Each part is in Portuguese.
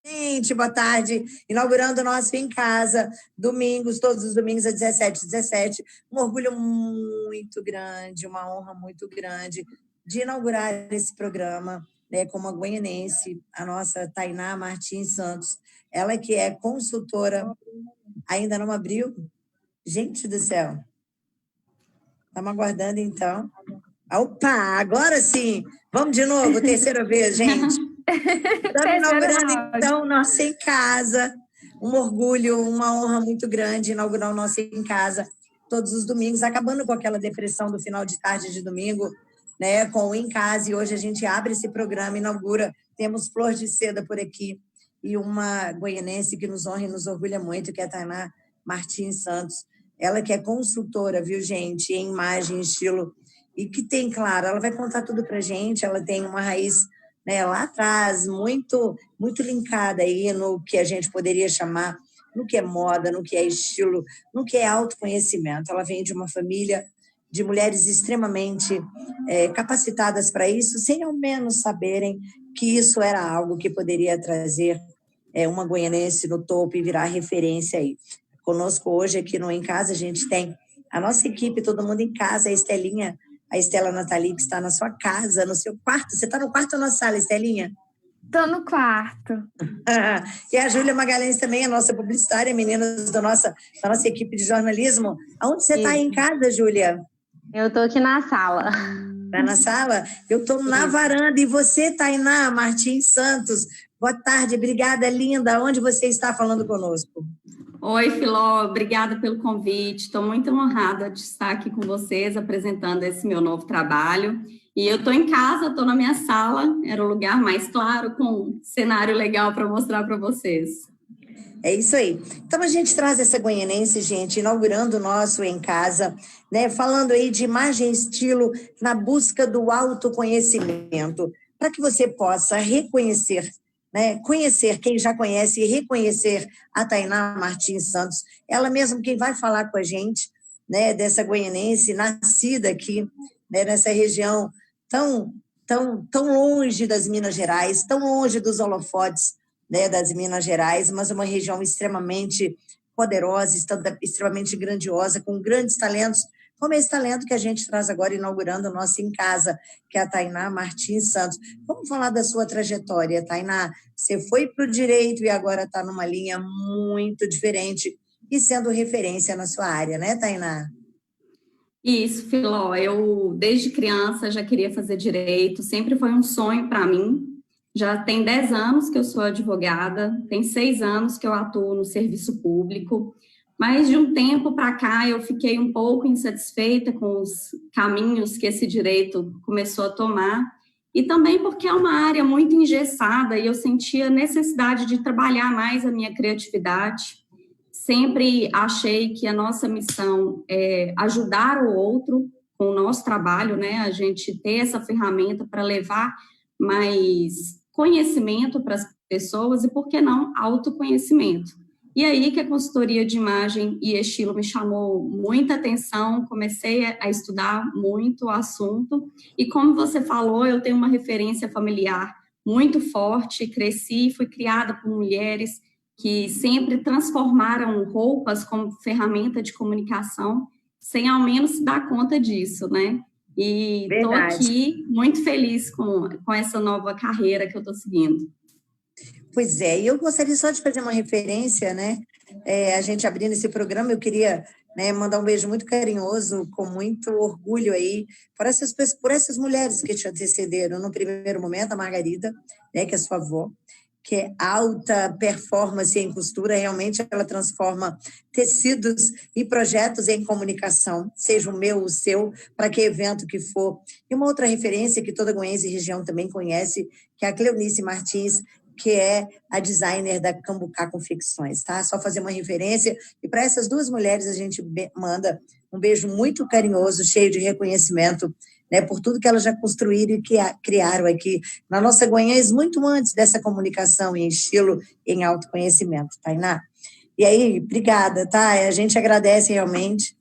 Gente, boa tarde. Inaugurando o nosso Em Casa, domingos, todos os domingos às 17h17. Um orgulho muito grande, uma honra muito grande de inaugurar esse programa, né, com uma goianense, a nossa Tainá Martins Santos. Ela que é consultora, ainda não abriu? Gente do céu. Estamos aguardando, então. Opa, agora sim. Vamos de novo, terceira vez, gente. Estamos inaugurando, então, o nosso Em Casa. Um orgulho, uma honra muito grande inaugurar o nosso Em Casa todos os domingos, acabando com aquela depressão do final de tarde de domingo, né, com o Em Casa. E hoje a gente abre esse programa, inaugura. Temos Flor de Seda por aqui e uma goianense que nos honra e nos orgulha muito, que é a Tainá Martins Santos. Ela que é consultora, viu, gente, em imagem, estilo, e que tem, claro, ela vai contar tudo para a gente. Ela tem uma raiz, né, lá atrás, muito linkada aí no que a gente poderia chamar, no que é moda, no que é estilo, no que é autoconhecimento. Ela vem de uma família de mulheres extremamente capacitadas para isso, sem ao menos saberem que isso era algo que poderia trazer uma goianense no topo e virar referência aí. Conosco hoje aqui no Em Casa, a gente tem a nossa equipe, todo mundo em casa, a Estelinha, a Estela Nathalie, que está na sua casa, no seu quarto. Você está no quarto ou na sala, Estelinha? Estou no quarto. E a Júlia Magalhães também, a nossa publicitária, meninas da nossa equipe de jornalismo. Aonde você está aí em casa, Júlia? Eu estou aqui na sala. Está na sala? Eu estou na varanda. E você, Tainá Martins Santos? Boa tarde, obrigada, linda. Onde você está falando conosco? Oi, Filó, obrigada pelo convite. Estou muito honrada de estar aqui com vocês, apresentando esse meu novo trabalho. E eu estou em casa, estou na minha sala, era o lugar mais claro, com um cenário legal para mostrar para vocês. É isso aí. Então, a gente traz essa goianense, gente, inaugurando o nosso Em Casa, né, falando aí de imagem e estilo na busca do autoconhecimento, para que você possa reconhecer, né, conhecer quem já conhece e reconhecer a Tainá Martins Santos, ela mesma quem vai falar com a gente, né, dessa goianense nascida aqui, né, nessa região tão longe das Minas Gerais, tão longe dos holofotes, né, das Minas Gerais, mas uma região extremamente poderosa, extremamente grandiosa, com grandes talentos, como esse talento que a gente traz agora, inaugurando o nosso Em Casa, que é a Tainá Martins Santos. Vamos falar da sua trajetória, Tainá. Você foi para o direito e agora está numa linha muito diferente e sendo referência na sua área, né, Tainá? Isso, Filó. Eu, desde criança, já queria fazer direito, sempre foi um sonho para mim. Já tem 10 anos que eu sou advogada, tem 6 anos que eu atuo no serviço público, mas de um tempo para cá eu fiquei um pouco insatisfeita com os caminhos que esse direito começou a tomar, e também porque é uma área muito engessada e eu sentia necessidade de trabalhar mais a minha criatividade. Sempre achei que a nossa missão é ajudar o outro com o nosso trabalho, né? A gente ter essa ferramenta para levar mais conhecimento para as pessoas e, por que não, autoconhecimento. E aí que a consultoria de imagem e estilo me chamou muita atenção, comecei a estudar muito o assunto e, como você falou, eu tenho uma referência familiar muito forte, cresci, fui criada por mulheres que sempre transformaram roupas como ferramenta de comunicação, sem ao menos se dar conta disso, né? E estou aqui muito feliz com essa nova carreira que eu estou seguindo. Pois é, e eu gostaria só de fazer uma referência, né? A gente abrindo esse programa, eu queria, né, mandar um beijo muito carinhoso, com muito orgulho aí, por essas mulheres que te antecederam. No primeiro momento, a Margarida, né, que é sua avó, que é alta performance em costura, realmente ela transforma tecidos e projetos em comunicação, seja o meu, o seu, para que evento que for. E uma outra referência que toda Goiânia e região também conhece, que é a Cleonice Martins, que é a designer da Cambucá Confecções, tá? Só fazer uma referência. E para essas duas mulheres a gente manda um beijo muito carinhoso, cheio de reconhecimento, né, por tudo que elas já construíram e que criaram aqui na nossa Goiânia, muito antes dessa comunicação em estilo, em autoconhecimento, Tainá. E aí, obrigada, tá? A gente agradece realmente,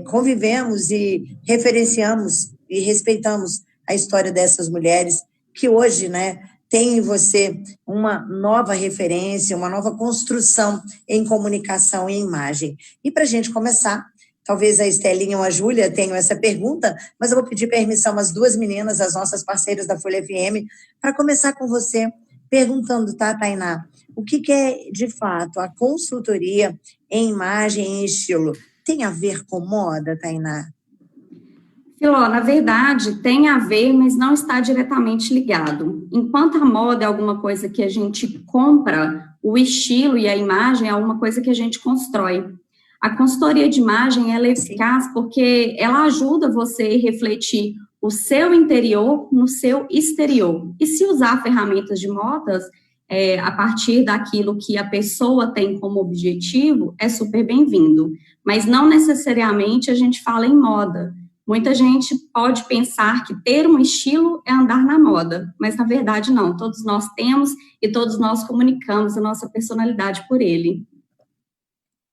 convivemos e referenciamos e respeitamos a história dessas mulheres que hoje, né, tem em você uma nova referência, uma nova construção em comunicação e imagem. E para a gente começar, talvez a Estelinha ou a Júlia tenham essa pergunta, mas eu vou pedir permissão às duas meninas, as nossas parceiras da Folha FM, para começar com você, perguntando, tá, Tainá, o que é, de fato, a consultoria em imagem e estilo? Tem a ver com moda, Tainá? Filó, na verdade, tem a ver, mas não está diretamente ligado. Enquanto a moda é alguma coisa que a gente compra, o estilo e a imagem é alguma coisa que a gente constrói. A consultoria de imagem, ela é eficaz porque ela ajuda você a refletir o seu interior no seu exterior. E se usar ferramentas de modas, a partir daquilo que a pessoa tem como objetivo, é super bem-vindo. Mas não necessariamente a gente fala em moda. Muita gente pode pensar que ter um estilo é andar na moda, mas na verdade não, todos nós temos e todos nós comunicamos a nossa personalidade por ele.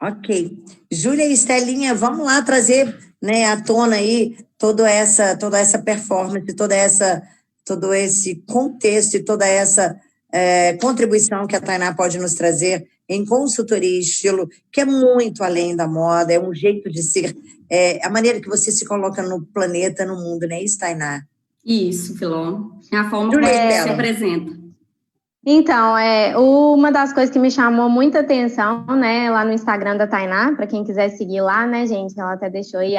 Ok. Júlia e Estelinha, vamos lá trazer, né, à tona aí toda essa performance, todo esse contexto e toda essa contribuição que a Tainá pode nos trazer em consultoria e estilo, que é muito além da moda, é um jeito de ser, a maneira que você se coloca no planeta, no mundo, né, isso, Tainá? Isso, Filó. É a forma como você se apresenta. Então, uma das coisas que me chamou muita atenção, né, lá no Instagram da Tainá, para quem quiser seguir lá, né, gente, ela até deixou aí,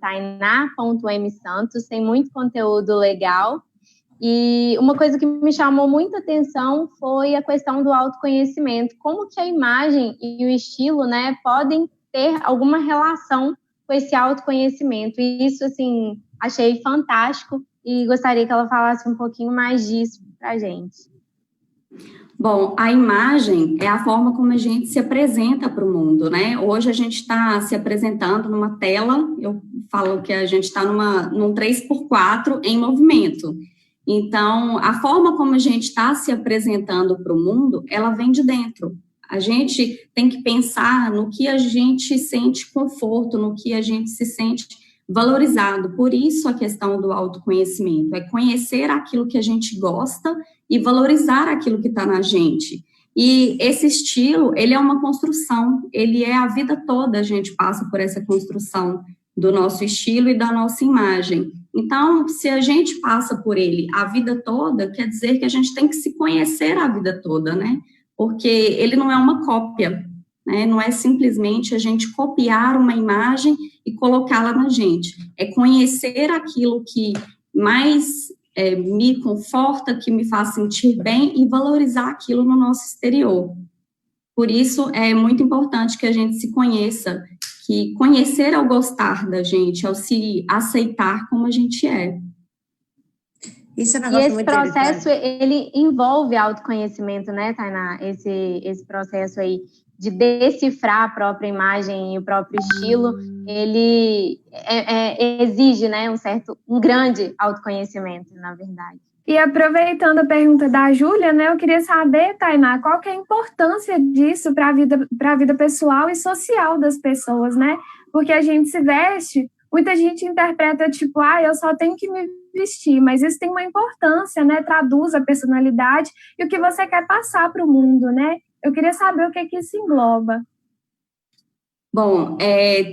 @tainá.msantos, tem muito conteúdo legal. E uma coisa que me chamou muita atenção foi a questão do autoconhecimento. Como que a imagem e o estilo, né, podem ter alguma relação com esse autoconhecimento? E isso, assim, achei fantástico e gostaria que ela falasse um pouquinho mais disso pra gente. Bom, a imagem é a forma como a gente se apresenta para o mundo, né? Hoje a gente está se apresentando numa tela, eu falo que a gente está num 3x4 em movimento. Então, a forma como a gente está se apresentando para o mundo, ela vem de dentro. A gente tem que pensar no que a gente sente conforto, no que a gente se sente valorizado. Por isso a questão do autoconhecimento, é conhecer aquilo que a gente gosta e valorizar aquilo que está na gente. E esse estilo, ele é uma construção, ele é a vida toda, a gente passa por essa construção do nosso estilo e da nossa imagem. Então, se a gente passa por ele a vida toda, quer dizer que a gente tem que se conhecer a vida toda, né? Porque ele não é uma cópia, né? Não é simplesmente a gente copiar uma imagem e colocá-la na gente. É conhecer aquilo que mais me conforta, que me faz sentir bem e valorizar aquilo no nosso exterior. Por isso, é muito importante que a gente se conheça, que conhecer ao gostar da gente, ao se aceitar como a gente é. Isso é um e negócio esse muito processo, ele envolve autoconhecimento, né, Tainá? Esse processo aí de decifrar a própria imagem e o próprio estilo, ele exige, né, um grande autoconhecimento, na verdade. E aproveitando a pergunta da Júlia, né, eu queria saber, Tainá, qual que é a importância disso para a vida pessoal e social das pessoas, né? Porque a gente se veste, muita gente interpreta tipo, eu só tenho que me vestir, mas isso tem uma importância, né? Traduz a personalidade e o que você quer passar para o mundo, né? Eu queria saber o que isso engloba. Bom,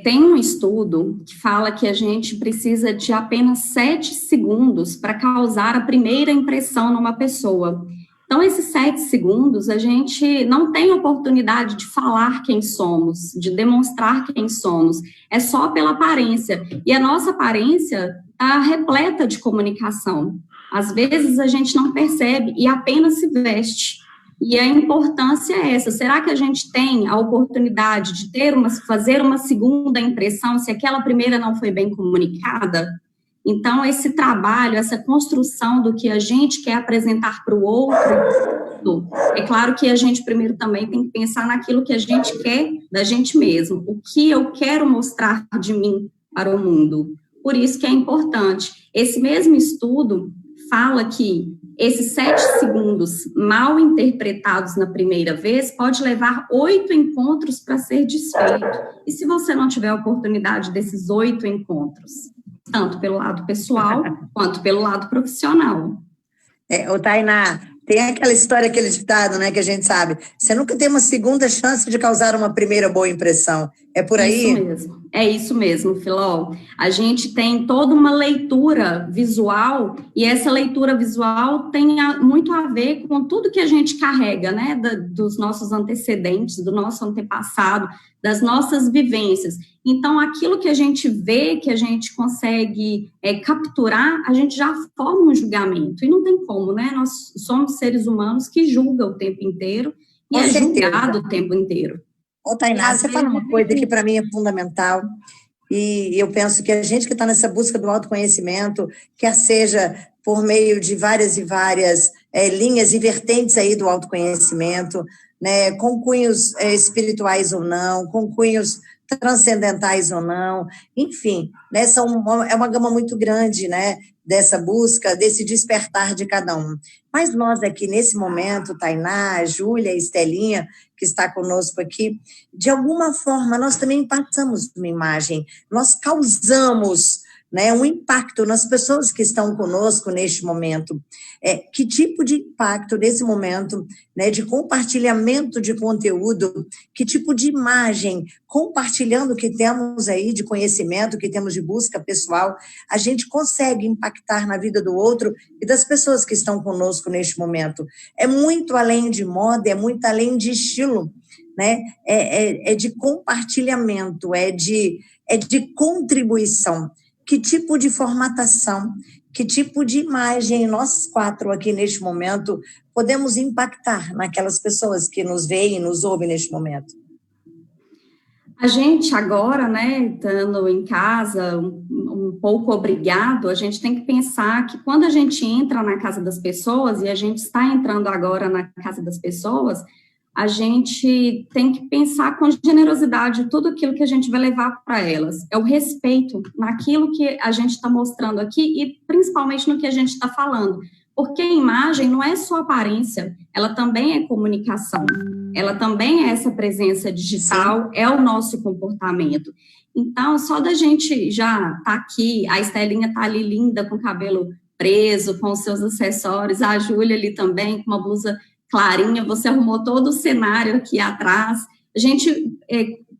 tem um estudo que fala que a gente precisa de apenas 7 segundos para causar a primeira impressão numa pessoa. Então, esses 7 segundos, a gente não tem oportunidade de falar quem somos, de demonstrar quem somos. É só pela aparência. E a nossa aparência está repleta de comunicação. Às vezes, a gente não percebe e apenas se veste. E a importância é essa. Será que a gente tem a oportunidade de fazer uma segunda impressão se aquela primeira não foi bem comunicada? Então, esse trabalho, essa construção do que a gente quer apresentar para o outro, é claro que a gente primeiro também tem que pensar naquilo que a gente quer da gente mesmo. O que eu quero mostrar de mim para o mundo. Por isso que é importante. Esse mesmo estudo fala que esses 7 segundos mal interpretados na primeira vez pode levar 8 encontros para ser desfeito. E se você não tiver a oportunidade desses 8 encontros, tanto pelo lado pessoal quanto pelo lado profissional? Tainá, Tem aquela história, aquele ditado, né, que a gente sabe. Você nunca tem uma segunda chance de causar uma primeira boa impressão. É por aí? Isso mesmo. É isso mesmo, Filó. A gente tem toda uma leitura visual, e essa leitura visual tem muito a ver com tudo que a gente carrega, né, dos nossos antecedentes, do nosso antepassado, das nossas vivências. Então, aquilo que a gente vê, que a gente consegue capturar, a gente já forma um julgamento. E não tem como, né? Nós somos seres humanos que julgam o tempo inteiro e Com certeza. julgado o tempo inteiro. Ô, Tainá, você fala uma coisa que para mim é fundamental, e eu penso que a gente que está nessa busca do autoconhecimento, quer seja por meio de várias e várias linhas e vertentes aí do autoconhecimento, né, com cunhos espirituais ou não, com cunhos transcendentais ou não, enfim, né, é uma gama muito grande, né, dessa busca, desse despertar de cada um. Mas nós aqui, nesse momento, Tainá, Júlia, Estelinha, que está conosco aqui, de alguma forma, nós também passamos uma imagem, nós causamos, né, um impacto nas pessoas que estão conosco neste momento. Que tipo de impacto nesse momento, né, de compartilhamento de conteúdo, que tipo de imagem, compartilhando o que temos aí de conhecimento, o que temos de busca pessoal, a gente consegue impactar na vida do outro e das pessoas que estão conosco neste momento. É muito além de moda, é muito além de estilo, né? É de compartilhamento, é de contribuição. Que tipo de formatação, que tipo de imagem nós quatro aqui neste momento podemos impactar naquelas pessoas que nos veem e nos ouvem neste momento? A gente agora, né, estando em casa, um pouco obrigado, a gente tem que pensar que quando a gente entra na casa das pessoas, e a gente está entrando agora na casa das pessoas, a gente tem que pensar com generosidade tudo aquilo que a gente vai levar para elas. É o respeito naquilo que a gente está mostrando aqui e principalmente no que a gente está falando. Porque a imagem não é só aparência, ela também é comunicação. Ela também é essa presença digital, sim, é o nosso comportamento. Então, só da gente já estar aqui, a Estelinha está ali linda, com o cabelo preso, com os seus acessórios, a Júlia ali também, com uma blusa clarinha, você arrumou todo o cenário aqui atrás. A gente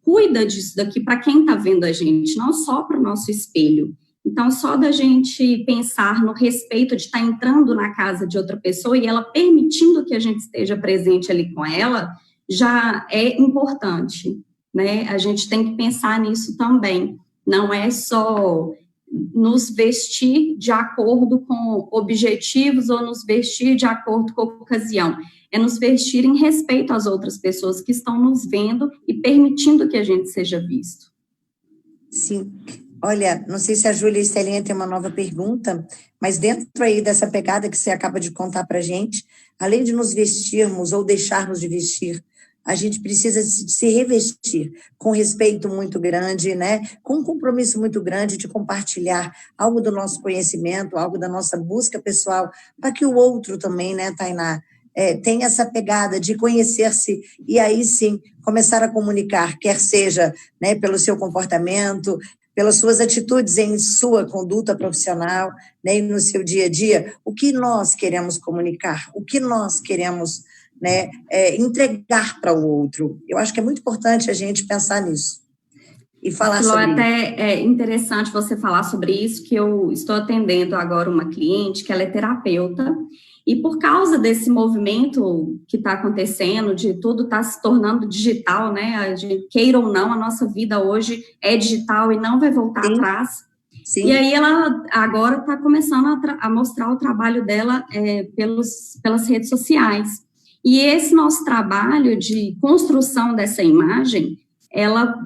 cuida disso daqui para quem está vendo a gente, não só para o nosso espelho. Então, só da gente pensar no respeito de estar entrando na casa de outra pessoa e ela permitindo que a gente esteja presente ali com ela, já é importante, né? A gente tem que pensar nisso também. Não é só nos vestir de acordo com objetivos ou nos vestir de acordo com a ocasião. É nos vestir em respeito às outras pessoas que estão nos vendo e permitindo que a gente seja visto. Sim. Olha, não sei se a Júlia e a Estelinha têm uma nova pergunta, mas dentro aí dessa pegada que você acaba de contar para a gente, além de nos vestirmos ou deixarmos de vestir, a gente precisa se revestir com respeito muito grande, né? Com um compromisso muito grande de compartilhar algo do nosso conhecimento, algo da nossa busca pessoal, para que o outro também, né, Tainá, tenha essa pegada de conhecer-se e aí sim começar a comunicar, quer seja, né, pelo seu comportamento, pelas suas atitudes em sua conduta profissional, né, e no seu dia a dia, o que nós queremos comunicar, o que nós queremos, né, entregar para o outro. Eu acho que é muito importante a gente pensar nisso e falar sobre isso. Até é interessante você falar sobre isso, que eu estou atendendo agora uma cliente que ela é terapeuta, e por causa desse movimento que está acontecendo, de tudo está se tornando digital, né? A gente, queira ou não, a nossa vida hoje é digital e não vai voltar sim, atrás. Sim. E aí ela agora está começando a mostrar o trabalho dela pelas redes sociais. E esse nosso trabalho de construção dessa imagem, ela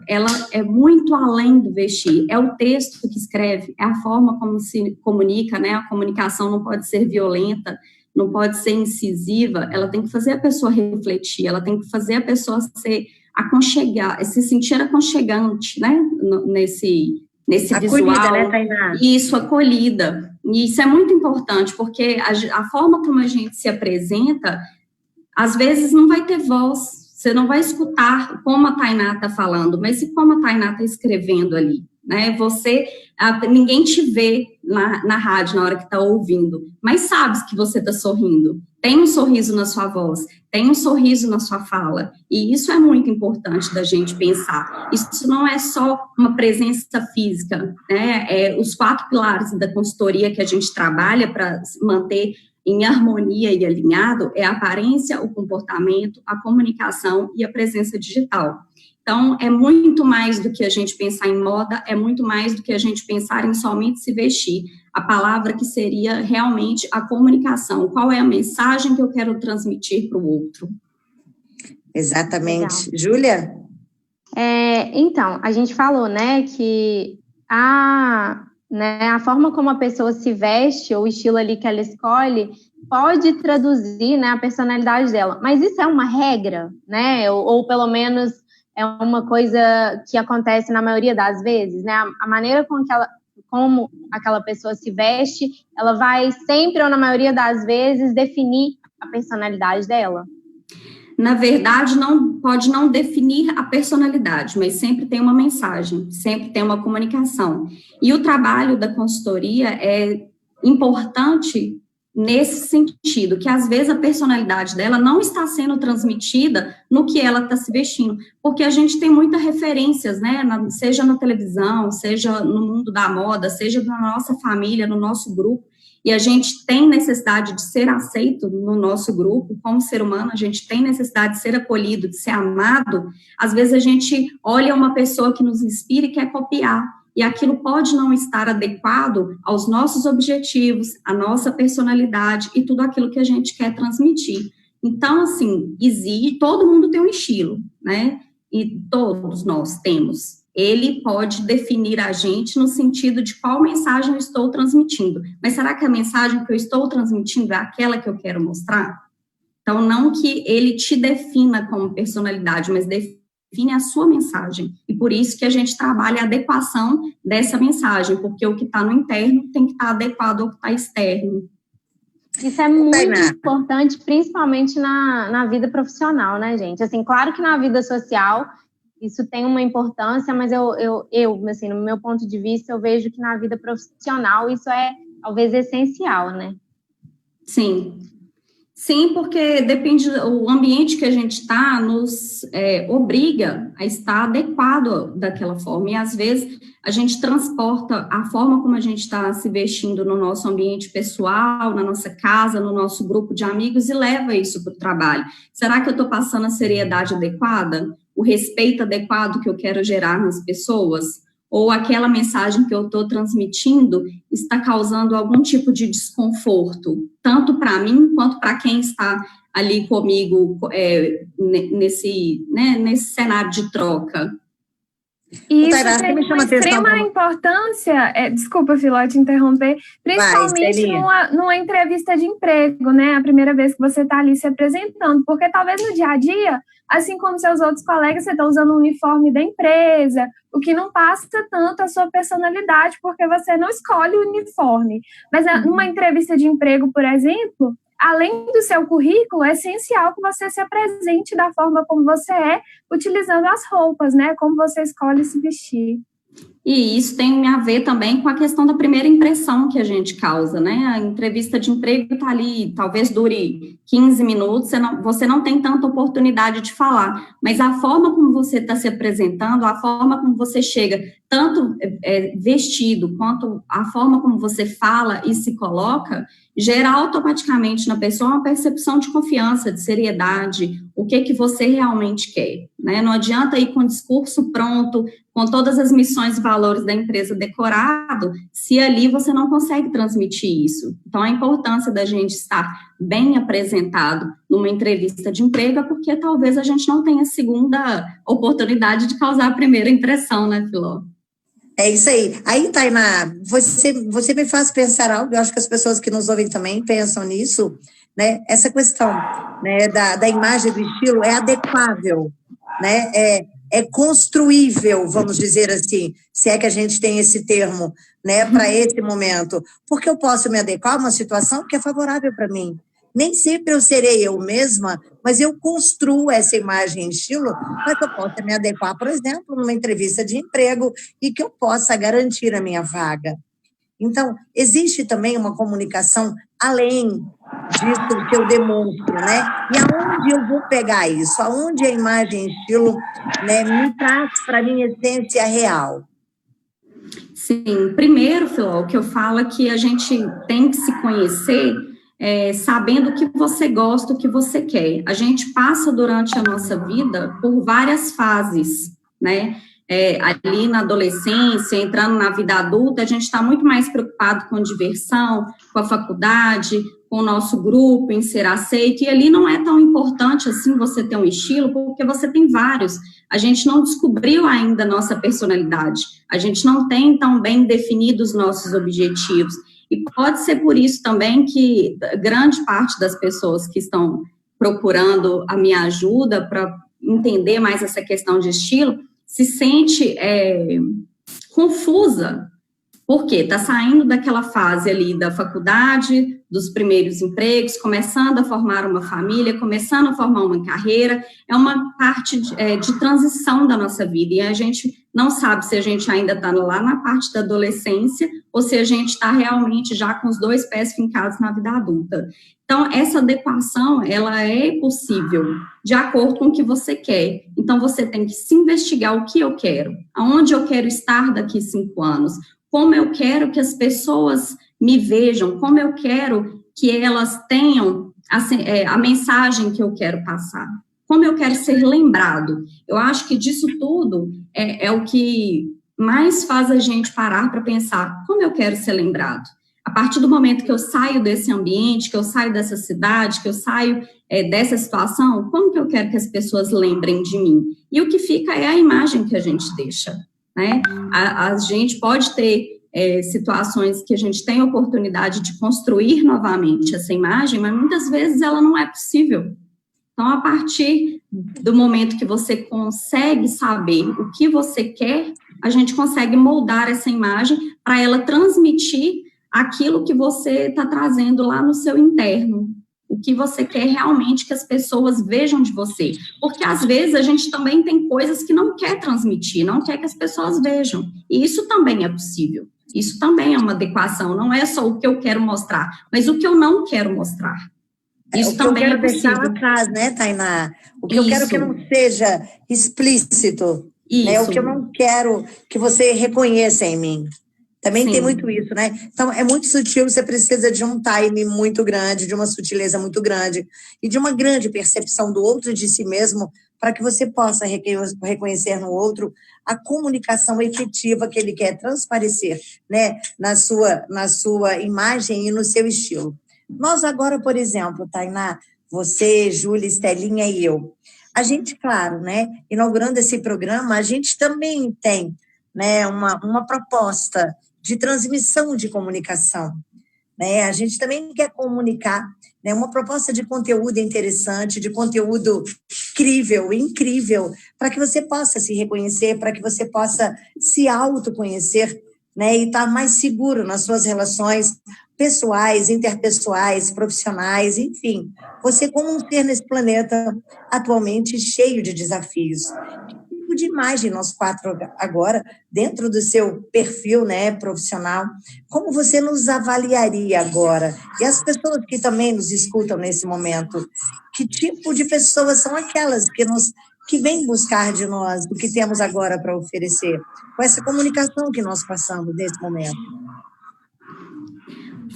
é muito além do vestir. É o texto que escreve, é a forma como se comunica, né? A comunicação não pode ser violenta, não pode ser incisiva, ela tem que fazer a pessoa refletir, ela tem que fazer a pessoa se sentir aconchegante, né, nesse acolhida, visual. Né, Tainá? Isso, acolhida. E isso é muito importante, porque a forma como a gente se apresenta, às vezes não vai ter voz, você não vai escutar como a Tainá está falando, mas e como a Tainá está escrevendo ali, né? Ninguém te vê na rádio na hora que está ouvindo, mas sabe que você está sorrindo. tem um sorriso na sua voz, tem um sorriso na sua fala, e isso é muito importante da gente pensar. Isso não é só uma presença física, né? Os 4 pilares da consultoria que a gente trabalha para manter em harmonia e alinhado é a aparência, o comportamento, a comunicação e a presença digital. Então, é muito mais do que a gente pensar em moda, é muito mais do que a gente pensar em somente se vestir. A palavra que seria realmente a comunicação. Qual é a mensagem que eu quero transmitir para o outro? Exatamente. Júlia? Então, a gente falou, né, que a forma como a pessoa se veste, ou o estilo ali que ela escolhe, pode traduzir, né, a personalidade dela. Mas isso é uma regra, né? Ou pelo menos é uma coisa que acontece na maioria das vezes, né? A maneira como aquela pessoa se veste, ela vai sempre, ou na maioria das vezes, definir a personalidade dela. Na verdade, pode não definir a personalidade, mas sempre tem uma mensagem, sempre tem uma comunicação. E o trabalho da consultoria é importante nesse sentido, que às vezes a personalidade dela não está sendo transmitida no que ela está se vestindo, porque a gente tem muitas referências, né, seja na televisão, seja no mundo da moda, seja na nossa família, no nosso grupo, e a gente tem necessidade de ser aceito no nosso grupo, como ser humano, a gente tem necessidade de ser acolhido, de ser amado. Às vezes a gente olha uma pessoa que nos inspira e quer copiar, e aquilo pode não estar adequado aos nossos objetivos, à nossa personalidade e tudo aquilo que a gente quer transmitir. Então, assim, todo mundo tem um estilo, né? E todos nós temos. Ele pode definir a gente no sentido de qual mensagem eu estou transmitindo. Mas será que a mensagem que eu estou transmitindo é aquela que eu quero mostrar? Então, não que ele te defina como personalidade, mas define a sua mensagem. E por isso que a gente trabalha a adequação dessa mensagem, porque o que está no interno tem que estar adequado ao que está externo. Isso é muito importante, principalmente na vida profissional, né, gente? Assim, claro que na vida social isso tem uma importância, mas eu assim, no meu ponto de vista, eu vejo que na vida profissional isso é, talvez, essencial, né? Sim. Sim, porque depende, o ambiente que a gente está nos obriga a estar adequado daquela forma, e às vezes a gente transporta a forma como a gente está se vestindo no nosso ambiente pessoal, na nossa casa, no nosso grupo de amigos, e leva isso para o trabalho. Será que eu estou passando a seriedade adequada? O respeito adequado que eu quero gerar nas pessoas? Ou aquela mensagem que eu estou transmitindo está causando algum tipo de desconforto, tanto para mim, quanto para quem está ali comigo nesse cenário de troca? E isso tem uma extrema importância, desculpa, Filó, te interromper, principalmente numa entrevista de emprego, né? A primeira vez que você está ali se apresentando, porque talvez no dia a dia, assim como seus outros colegas, você está usando o uniforme da empresa, o que não passa tanto a sua personalidade, porque você não escolhe o uniforme. Mas numa entrevista de emprego, por exemplo, além do seu currículo, é essencial que você se apresente da forma como você é, utilizando as roupas, né? Como você escolhe se vestir. E isso tem a ver também com a questão da primeira impressão que a gente causa, né? A entrevista de emprego está ali, talvez dure 15 minutos, você não tem tanta oportunidade de falar, mas a forma como você está se apresentando, a forma como você chega, tanto vestido, quanto a forma como você fala e se coloca, gera automaticamente na pessoa uma percepção de confiança, de seriedade, o que você realmente quer, né? Não adianta ir com o discurso pronto, com todas as missões e valores da empresa decorado, se ali você não consegue transmitir isso. Então, a importância da gente estar bem apresentado numa entrevista de emprego é porque talvez a gente não tenha a segunda oportunidade de causar a primeira impressão, né, Filó? É isso aí. Aí, Tainá, você me faz pensar algo, eu acho que as pessoas que nos ouvem também pensam nisso, né? Essa questão, né, da imagem, do estilo é adequável, né? É construível, vamos dizer assim, se é que a gente tem esse termo, né, para esse momento. Porque eu posso me adequar a uma situação que é favorável para mim. Nem sempre eu serei eu mesma, mas eu construo essa imagem e estilo para que eu possa me adequar, por exemplo, numa entrevista de emprego e que eu possa garantir a minha vaga. Então, existe também uma comunicação além disso que eu demonstro, né? E aonde eu vou pegar isso? Aonde a imagem e estilo, né, me traz para a minha essência real? Sim, primeiro, Filó, o que eu falo é que a gente tem que se conhecer sabendo o que você gosta, o que você quer. A gente passa durante a nossa vida por várias fases, né? Ali na adolescência, entrando na vida adulta, a gente está muito mais preocupado com diversão, com a faculdade, com o nosso grupo, em ser aceito, e ali não é tão importante assim você ter um estilo, porque você tem vários. A gente não descobriu ainda a nossa personalidade, a gente não tem tão bem definidos os nossos objetivos, e pode ser por isso também que grande parte das pessoas que estão procurando a minha ajuda para entender mais essa questão de estilo, se sente confusa, porque está saindo daquela fase ali da faculdade, dos primeiros empregos, começando a formar uma família, começando a formar uma carreira, é uma parte de transição da nossa vida, e a gente não sabe se a gente ainda está lá na parte da adolescência, ou se a gente está realmente já com os 2 pés fincados na vida adulta. Então, essa adequação, ela é possível, de acordo com o que você quer. Então, você tem que se investigar o que eu quero, aonde eu quero estar daqui 5 anos, como eu quero que as pessoas me vejam, como eu quero que elas tenham a mensagem que eu quero passar, como eu quero ser lembrado. Eu acho que disso tudo é o que mais faz a gente parar para pensar, como eu quero ser lembrado? A partir do momento que eu saio desse ambiente, que eu saio dessa cidade, que eu saio dessa situação, como que eu quero que as pessoas lembrem de mim? E o que fica é a imagem que a gente deixa, né? A gente pode ter situações que a gente tem oportunidade de construir novamente essa imagem, mas muitas vezes ela não é possível. Então, a partir do momento que você consegue saber o que você quer, a gente consegue moldar essa imagem para ela transmitir aquilo que você está trazendo lá no seu interno, o que você quer realmente que as pessoas vejam de você, porque às vezes a gente também tem coisas que não quer transmitir, não quer que as pessoas vejam, e isso também é possível, isso também é uma adequação, não é só o que eu quero mostrar, mas o que eu não quero mostrar. Isso também é possível. O que eu quero deixar lá atrás, né, Tainá? O que eu quero que não seja explícito, né? O que eu não quero que você reconheça em mim. Também tem muito isso, né? Então, é muito sutil, você precisa de um time muito grande, de uma sutileza muito grande e de uma grande percepção do outro de si mesmo para que você possa reconhecer no outro a comunicação efetiva que ele quer transparecer, né? Na sua imagem e no seu estilo. Nós agora, por exemplo, Tainá, você, Júlia, Estelinha e eu, a gente, claro, né? Inaugurando esse programa, a gente também tem, né, uma proposta de transmissão de comunicação, né? A gente também quer comunicar, né, uma proposta de conteúdo interessante, de conteúdo incrível, para que você possa se reconhecer, para que você possa se autoconhecer, né, e estar mais seguro nas suas relações pessoais, interpessoais, profissionais, enfim. Você como um ser nesse planeta atualmente cheio de desafios. De imagem, nós 4 agora, dentro do seu perfil, né, profissional, como você nos avaliaria agora? E as pessoas que também nos escutam nesse momento, que tipo de pessoas são aquelas que vêm buscar de nós o que temos agora para oferecer, com essa comunicação que nós passamos nesse momento?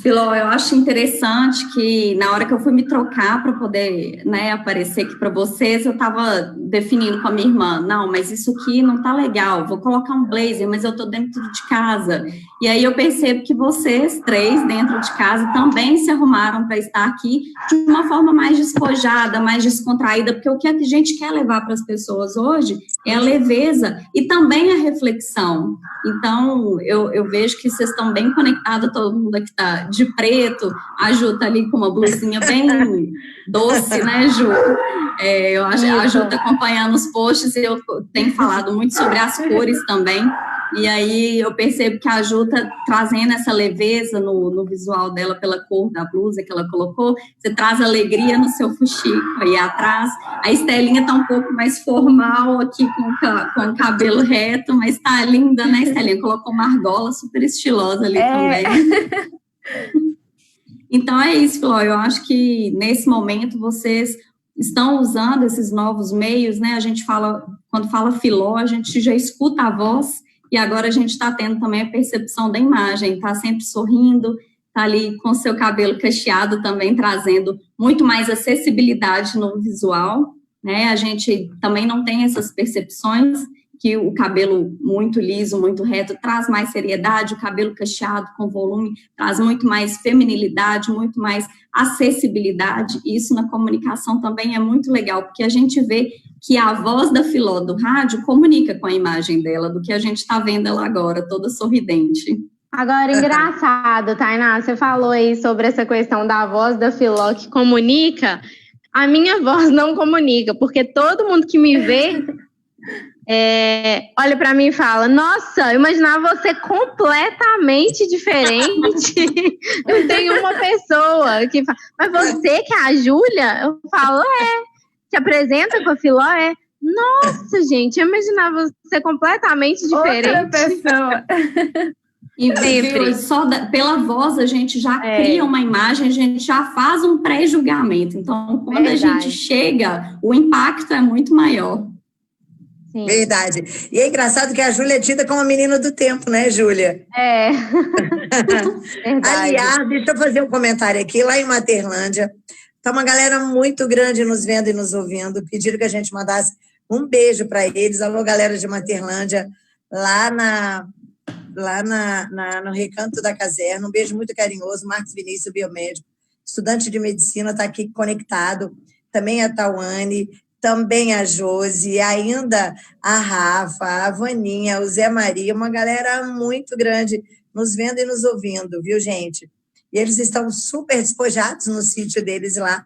Filó, eu acho interessante que na hora que eu fui me trocar para poder, né, aparecer aqui para vocês, eu estava definindo com a minha irmã, não, mas isso aqui não tá legal, vou colocar um blazer, mas eu estou dentro de casa. E aí eu percebo que vocês 3 dentro de casa também se arrumaram para estar aqui de uma forma mais despojada, mais descontraída, porque o que a gente quer levar para as pessoas hoje é a leveza e também a reflexão. Então, eu vejo que vocês estão bem conectados, todo mundo aqui está de preto, a Ju tá ali com uma blusinha bem doce, né, Ju? Eu acho a Ju tá acompanhando os posts e eu tenho falado muito sobre as cores também. E aí eu percebo que a Ju tá trazendo essa leveza no visual dela pela cor da blusa que ela colocou. Você traz alegria no seu fuxico aí atrás. A Estelinha tá um pouco mais formal aqui com o cabelo reto, mas tá linda, né, Estelinha? Colocou uma argola super estilosa ali também. Então é isso, Filó. Eu acho que nesse momento vocês estão usando esses novos meios, né? A gente fala, quando fala Filó, a gente já escuta a voz e agora a gente está tendo também a percepção da imagem, está sempre sorrindo, está ali com seu cabelo cacheado também, trazendo muito mais acessibilidade no visual, né? A gente também não tem essas percepções que o cabelo muito liso, muito reto, traz mais seriedade, o cabelo cacheado com volume traz muito mais feminilidade, muito mais acessibilidade, e isso na comunicação também é muito legal, porque a gente vê que a voz da Filó do rádio comunica com a imagem dela, do que a gente está vendo ela agora, toda sorridente. Agora, engraçado, Tainá, você falou aí sobre essa questão da voz da Filó que comunica. A minha voz não comunica, porque todo mundo que me vê olha pra mim e fala: nossa, eu imaginava você completamente diferente. Eu tenho uma pessoa que fala: mas você que é a Júlia? Eu falo: se apresenta com a Filó? Nossa, gente, eu imaginava você completamente diferente. Outra pessoa. E só pela voz a gente já cria uma imagem, a gente já faz um pré-julgamento. Então, quando a gente chega, o impacto é muito maior. Sim. Verdade. E é engraçado que a Júlia é tida como a menina do tempo, né, Júlia? Aliás, deixa eu fazer um comentário aqui. Lá em Materlândia, tá uma galera muito grande nos vendo e nos ouvindo. Pediram que a gente mandasse um beijo para eles. Alô, galera de Materlândia, lá no Recanto da Caserna. Um beijo muito carinhoso. Marcos Vinícius, biomédico, estudante de medicina, está aqui conectado. Também a Tawane, também a Josi, ainda a Rafa, a Vaninha, o Zé Maria, uma galera muito grande nos vendo e nos ouvindo, viu, gente? E eles estão super despojados no sítio deles lá,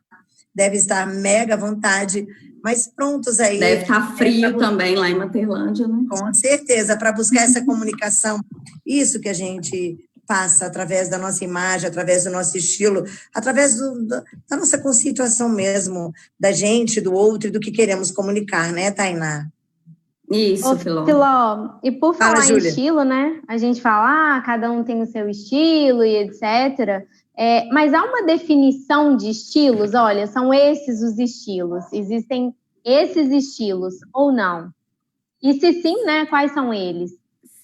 deve estar mega à vontade, mas prontos aí. Deve estar frio também lá em Materlândia, né? Com certeza, para buscar essa comunicação, isso que a gente passa através da nossa imagem, através do nosso estilo, através da nossa conceituação mesmo, da gente, do outro e do que queremos comunicar, né, Tainá? Isso, Filó. E por falar em estilo, né? A gente fala, cada um tem o seu estilo e etc. Mas há uma definição de estilos? Olha, são esses os estilos. Existem esses estilos ou não? E se sim, né? Quais são eles?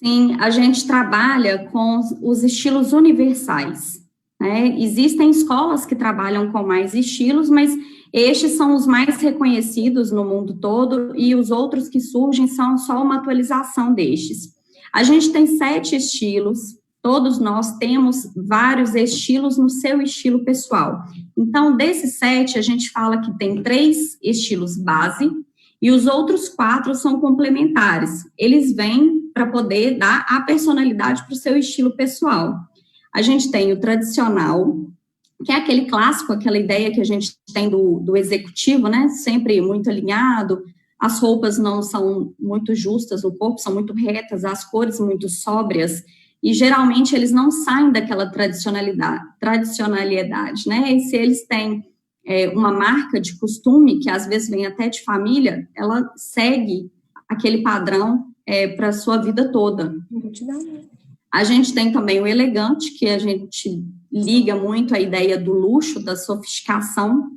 Sim, a gente trabalha com os estilos universais, né? Existem escolas que trabalham com mais estilos, mas estes são os mais reconhecidos no mundo todo e os outros que surgem são só uma atualização destes. A gente tem 7 estilos, todos nós temos vários estilos no seu estilo pessoal. Então, desses 7, a gente fala que tem 3 estilos base e os outros 4 são complementares. Eles vêm para poder dar a personalidade para o seu estilo pessoal. A gente tem o tradicional, que é aquele clássico, aquela ideia que a gente tem do executivo, né? Sempre muito alinhado, as roupas não são muito justas no corpo, são muito retas, as cores muito sóbrias, e geralmente eles não saem daquela tradicionalidade, né? E se eles têm uma marca de costume, que às vezes vem até de família, ela segue aquele padrão para a sua vida toda. A gente tem também o elegante, que a gente liga muito a ideia do luxo, da sofisticação.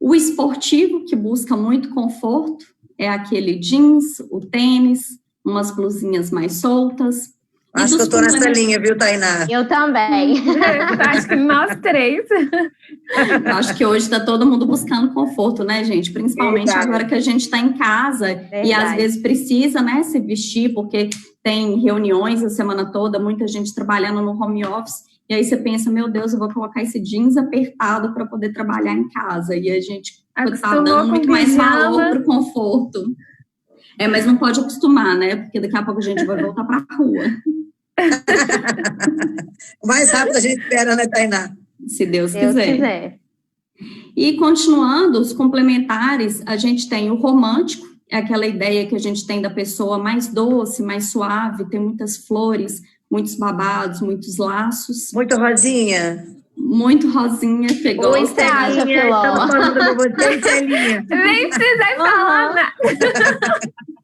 O esportivo, que busca muito conforto, é aquele jeans, o tênis, umas blusinhas mais soltas. Acho que eu estou nessa linha, viu, Tainá? Eu também. Acho que nós 3. Acho que hoje está todo mundo buscando conforto, né, gente? Principalmente agora que a gente está em casa e às vezes precisa, né, se vestir, porque tem reuniões a semana toda, muita gente trabalhando no home office, e aí você pensa, meu Deus, eu vou colocar esse jeans apertado para poder trabalhar em casa. E a gente está dando muito mais valor para o conforto. Mas não pode acostumar, né? Porque daqui a pouco a gente vai voltar para a rua. O mais rápido a gente espera, né, Tainá? Se Deus quiser. E continuando, os complementares, a gente tem o romântico, é aquela ideia que a gente tem da pessoa mais doce, mais suave, tem muitas flores, muitos babados, muitos laços. Muito rosinha. Muito rosinha, que Oi, gosta. Estela. Estamos falando com você, Estelinha. Nem precisei falar nada.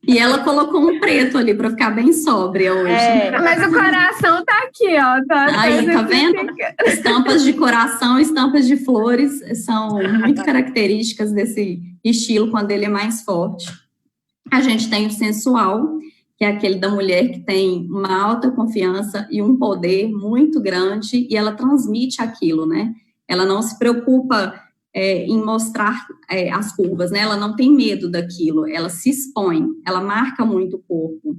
E ela colocou um preto ali para ficar bem sóbria hoje. Mas o coração tá aqui, ó. Aí, tá vendo? Estampas de coração, estampas de flores são muito características desse estilo quando ele é mais forte. A gente tem o sensual, que é aquele da mulher que tem uma alta confiança e um poder muito grande, e ela transmite aquilo, né? Ela não se preocupa em mostrar as curvas, né? Ela não tem medo daquilo, ela se expõe, ela marca muito o corpo.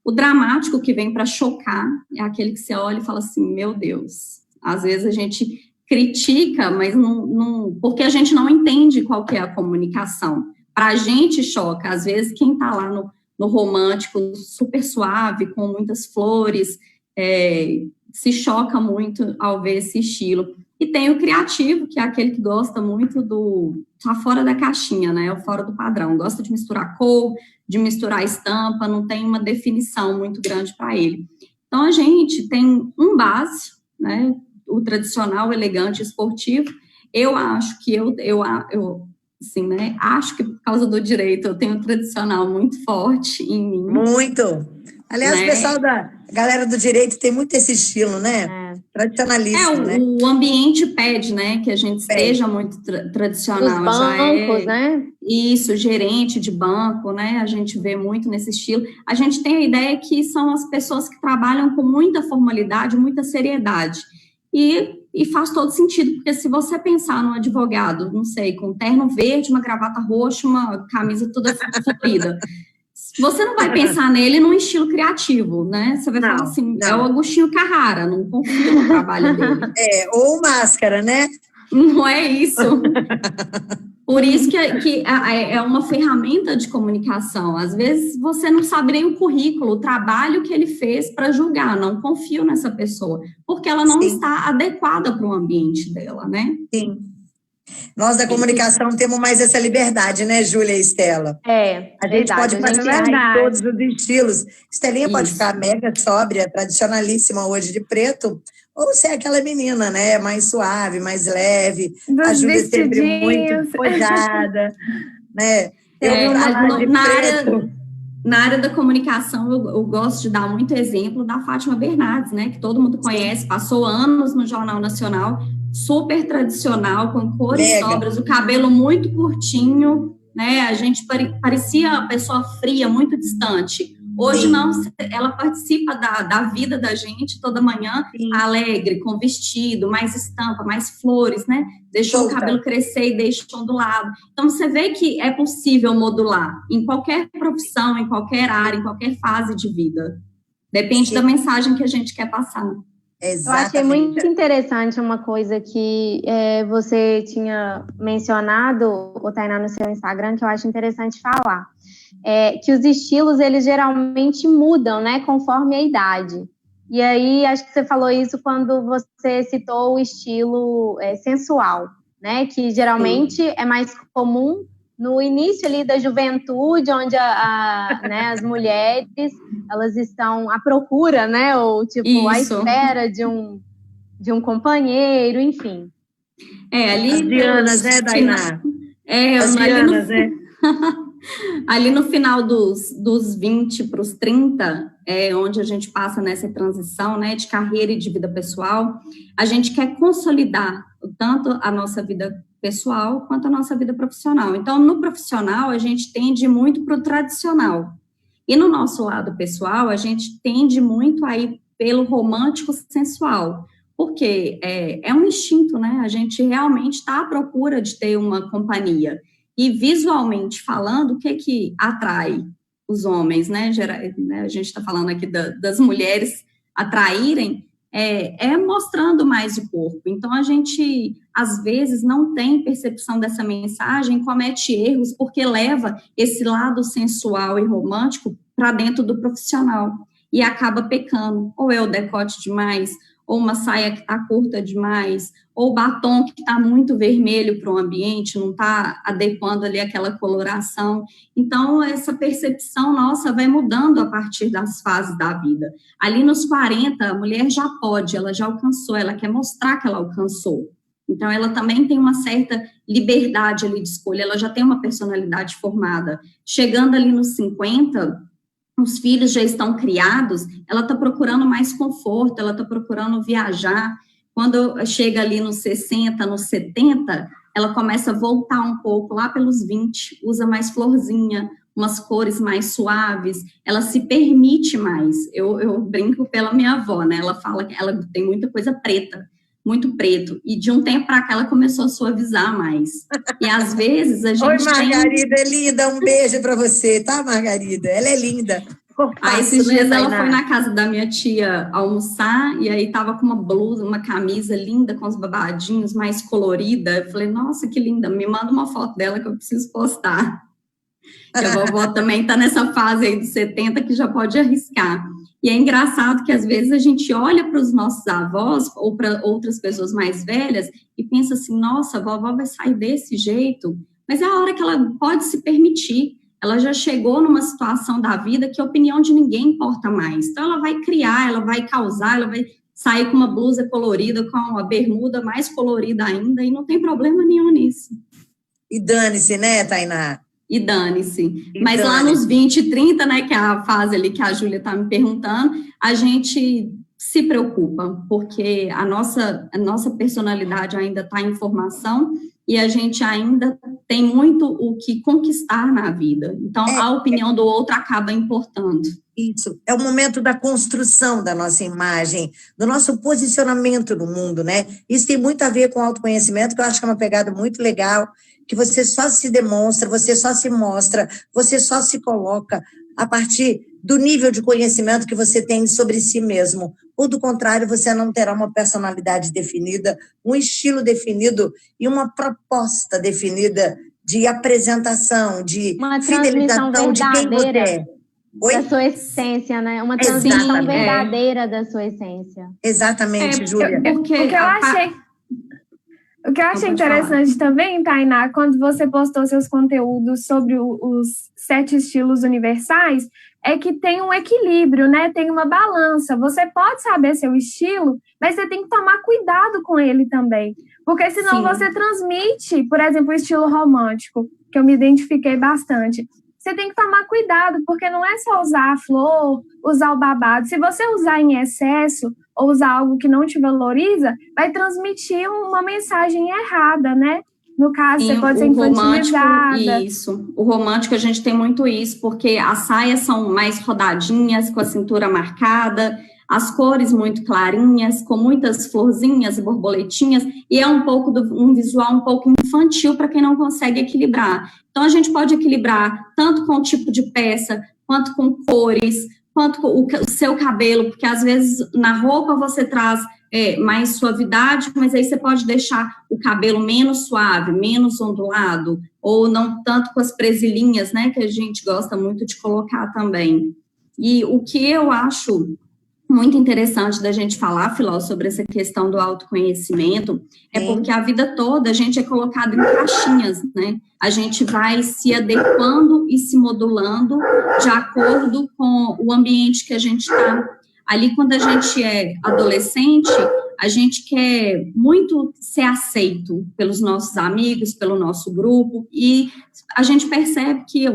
O dramático, que vem para chocar, é aquele que você olha e fala assim, meu Deus. Às vezes a gente critica, mas não porque a gente não entende qual que é a comunicação. Para a gente choca, às vezes quem está lá no romântico, super suave, com muitas flores, se choca muito ao ver esse estilo. E tem o criativo, que é aquele que gosta muito tá fora da caixinha, né? Fora do padrão. Gosta de misturar cor, de misturar estampa, não tem uma definição muito grande para ele. Então, a gente tem um base, né? O tradicional, elegante, esportivo. Eu acho que assim, né? Acho que por causa do direito eu tenho um tradicional muito forte em mim. Muito. Aliás, né? O pessoal da galera do direito tem muito esse estilo, né? Tradicionalíssimo, né? O ambiente pede, né, que a gente esteja muito tradicional. Os bancos, né? Isso, gerente de banco, né? A gente vê muito nesse estilo. A gente tem a ideia que são as pessoas que trabalham com muita formalidade, muita seriedade. E faz todo sentido, porque se você pensar num advogado, não sei, com um terno verde, uma gravata roxa, uma camisa toda florida, você não vai pensar nele num estilo criativo, né? Você vai falar assim, é o Agostinho Carrara, não confio no trabalho dele. Ou máscara, né? Não é isso. Por isso que é uma ferramenta de comunicação. Às vezes você não sabe nem o currículo, o trabalho que ele fez para julgar. Não confio nessa pessoa, porque ela não está adequada para o ambiente dela, né? Sim. Nós da comunicação temos mais essa liberdade, né, Júlia e Estela? A gente pode passear em todos os estilos. Estelinha pode ficar mega sóbria, tradicionalíssima hoje de preto, ou ser aquela menina, né, mais suave, mais leve. A Júlia sempre muito pojada, né? Na área da comunicação, eu gosto de dar muito exemplo da Fátima Bernardes, né, que todo mundo conhece, passou anos no Jornal Nacional, super tradicional, com cores sóbrias, o cabelo muito curtinho, né? A gente parecia uma pessoa fria, muito distante. Hoje não, ela participa da vida da gente toda manhã, alegre, com vestido, mais estampa, mais flores, né? Deixou o cabelo crescer e deixa ondulado. Então, você vê que é possível modular em qualquer profissão, em qualquer área, em qualquer fase de vida. Depende da mensagem que a gente quer passar. Exatamente. Eu achei muito interessante uma coisa que você tinha mencionado, Tainá, no seu Instagram, que eu acho interessante falar. Que os estilos, eles geralmente mudam, né, conforme a idade. E aí, acho que você falou isso quando você citou o estilo sensual, né, que geralmente é mais comum no início ali da juventude, onde né, as mulheres, elas estão à procura, né, ou tipo, à espera de um companheiro, enfim. Ali... As Dianas, né, Tainá? As Dianas, né? Ali no final dos 20 para os 30, onde a gente passa nessa transição, né, de carreira e de vida pessoal, a gente quer consolidar tanto a nossa vida pessoal quanto a nossa vida profissional. Então, no profissional, a gente tende muito para o tradicional. E no nosso lado pessoal, a gente tende muito a ir pelo romântico sensual, porque é um instinto, né? A gente realmente está à procura de ter uma companhia. E visualmente falando, o que atrai os homens, né? A gente está falando aqui das mulheres atraírem, mostrando mais o corpo. Então, a gente, às vezes, não tem percepção dessa mensagem, comete erros, porque leva esse lado sensual e romântico para dentro do profissional e acaba pecando. Ou é o decote demais, ou uma saia que está curta demais, ou batom que está muito vermelho para o ambiente, não está adequando ali aquela coloração. Então, essa percepção nossa vai mudando a partir das fases da vida. Ali nos 40, a mulher já pode, ela já alcançou, ela quer mostrar que ela alcançou. Então, ela também tem uma certa liberdade ali de escolha, ela já tem uma personalidade formada. Chegando ali nos 50, os filhos já estão criados, ela está procurando mais conforto, ela está procurando viajar. Quando chega ali nos 60, nos 70, ela começa a voltar um pouco, lá pelos 20, usa mais florzinha, umas cores mais suaves, ela se permite mais. Eu brinco pela minha avó, né? Ela fala que ela tem muita coisa preta, muito preto, e de um tempo para cá ela começou a suavizar mais. E às vezes a gente Oi, Margarida, é linda, um beijo para você, tá, Margarida? Ela é linda. Aí esses dias ela foi na casa da minha tia almoçar, e aí tava com uma blusa, uma camisa linda, com os babadinhos, mais colorida. Eu falei, nossa, que linda, me manda uma foto dela que eu preciso postar. E a vovó também tá nessa fase aí dos 70 que já pode arriscar. E é engraçado que às vezes a gente olha para os nossos avós ou para outras pessoas mais velhas e pensa assim, nossa, a vovó vai sair desse jeito, mas é a hora que ela pode se permitir. Ela já chegou numa situação da vida que a opinião de ninguém importa mais. Então ela vai criar, ela vai causar, ela vai sair com uma blusa colorida, com uma bermuda mais colorida ainda, e não tem problema nenhum nisso. E dane-se, né, Tainá? E dane-se. Mas lá nos 20, 30, né, que é a fase ali que a Júlia está me perguntando, a gente se preocupa, porque a nossa personalidade ainda está em formação e a gente ainda tem muito o que conquistar na vida. Então, a opinião do outro acaba importando. Isso. É o momento da construção da nossa imagem, do nosso posicionamento no mundo, né? Isso tem muito a ver com autoconhecimento, que eu acho que é uma pegada muito legal, que você só se demonstra, você só se mostra, você só se coloca a partir do nível de conhecimento que você tem sobre si mesmo. Ou, do contrário, você não terá uma personalidade definida, um estilo definido e uma proposta definida de apresentação, de fidelização de quem você é. Da sua essência, né? Uma transmissão verdadeira da sua essência. Exatamente, Júlia. O que eu achei interessante também, Tainá, quando você postou seus conteúdos sobre os 7 estilos universais, é que tem um equilíbrio, né? Tem uma balança. Você pode saber seu estilo, mas você tem que tomar cuidado com ele também. Porque senão você transmite, por exemplo, o estilo romântico, que eu me identifiquei bastante. Você tem que tomar cuidado, porque não é só usar a flor, usar o babado. Se você usar em excesso ou usar algo que não te valoriza, vai transmitir uma mensagem errada, né? No caso, você pode ser infantilizada. Isso. O romântico, a gente tem muito isso, porque as saias são mais rodadinhas, com a cintura marcada, as cores muito clarinhas, com muitas florzinhas e borboletinhas, e é um visual um pouco infantil para quem não consegue equilibrar. Então, a gente pode equilibrar tanto com o tipo de peça, quanto com cores, quanto com o seu cabelo, porque às vezes na roupa você traz mais suavidade, mas aí você pode deixar o cabelo menos suave, menos ondulado, ou não tanto com as presilhinhas, né, que a gente gosta muito de colocar também. E o que eu acho muito interessante da gente falar, Filó, sobre essa questão do autoconhecimento, é porque a vida toda a gente é colocado em caixinhas, né? A gente vai se adequando e se modulando de acordo com o ambiente que a gente está. Ali, quando a gente é adolescente, a gente quer muito ser aceito pelos nossos amigos, pelo nosso grupo, e a gente percebe que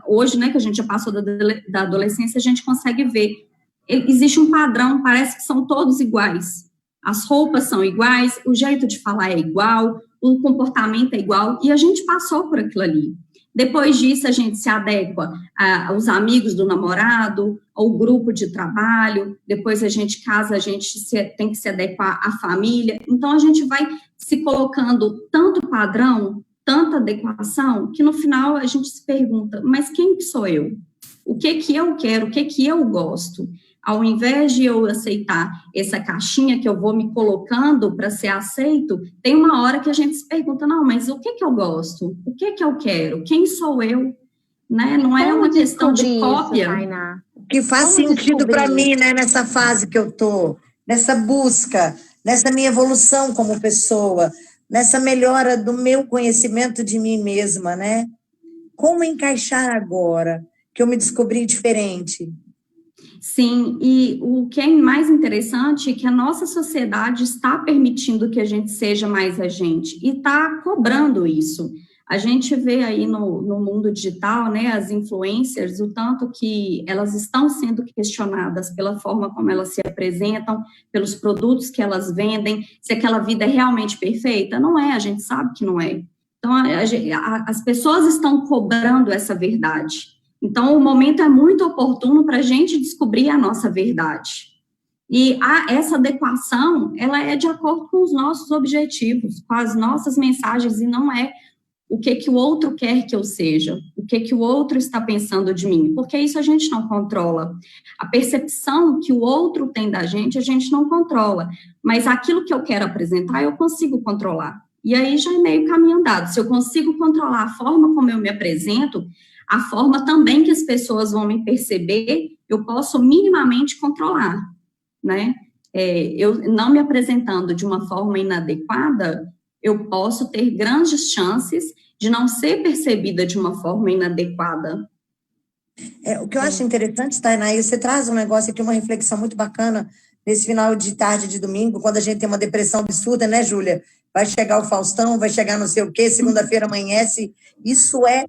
hoje, né, que a gente já passou da adolescência, a gente consegue ver. Existe um padrão, parece que são todos iguais. As roupas são iguais, o jeito de falar é igual, o comportamento é igual, e a gente passou por aquilo ali. Depois disso, a gente se adequa aos amigos do namorado, ao grupo de trabalho, depois a gente casa, a gente tem que se adequar à família. Então, a gente vai se colocando tanto padrão, tanta adequação, que no final a gente se pergunta, mas quem que sou eu? O que que eu quero? O que que eu gosto? Ao invés de eu aceitar essa caixinha que eu vou me colocando para ser aceito, tem uma hora que a gente se pergunta, não, mas o que que eu gosto? O que que eu quero? Quem sou eu? Né? Não é uma questão de cópia. Que faz sentido para mim, né, nessa fase que eu tô nessa busca, nessa minha evolução como pessoa, nessa melhora do meu conhecimento de mim mesma, né? Como encaixar agora que eu me descobri diferente? Sim, e o que é mais interessante é que a nossa sociedade está permitindo que a gente seja mais a gente e está cobrando isso. A gente vê aí no mundo digital, né, as influencers, o tanto que elas estão sendo questionadas pela forma como elas se apresentam, pelos produtos que elas vendem, se aquela vida é realmente perfeita. Não é, a gente sabe que não é. Então, as pessoas estão cobrando essa verdade. Então, o momento é muito oportuno para a gente descobrir a nossa verdade. E essa adequação, ela é de acordo com os nossos objetivos, com as nossas mensagens, e não é o que o outro quer que eu seja, o que o outro está pensando de mim, porque isso a gente não controla. A percepção que o outro tem da gente, a gente não controla, mas aquilo que eu quero apresentar, eu consigo controlar. E aí já é meio caminho andado. Se eu consigo controlar a forma como eu me apresento, a forma também que as pessoas vão me perceber, eu posso minimamente controlar, né? Eu não me apresentando de uma forma inadequada, eu posso ter grandes chances de não ser percebida de uma forma inadequada. O que eu acho interessante, Tainá, e você traz um negócio aqui, uma reflexão muito bacana, nesse final de tarde de domingo, quando a gente tem uma depressão absurda, né, Júlia? Vai chegar o Faustão, vai chegar não sei o quê, segunda-feira amanhece. Isso é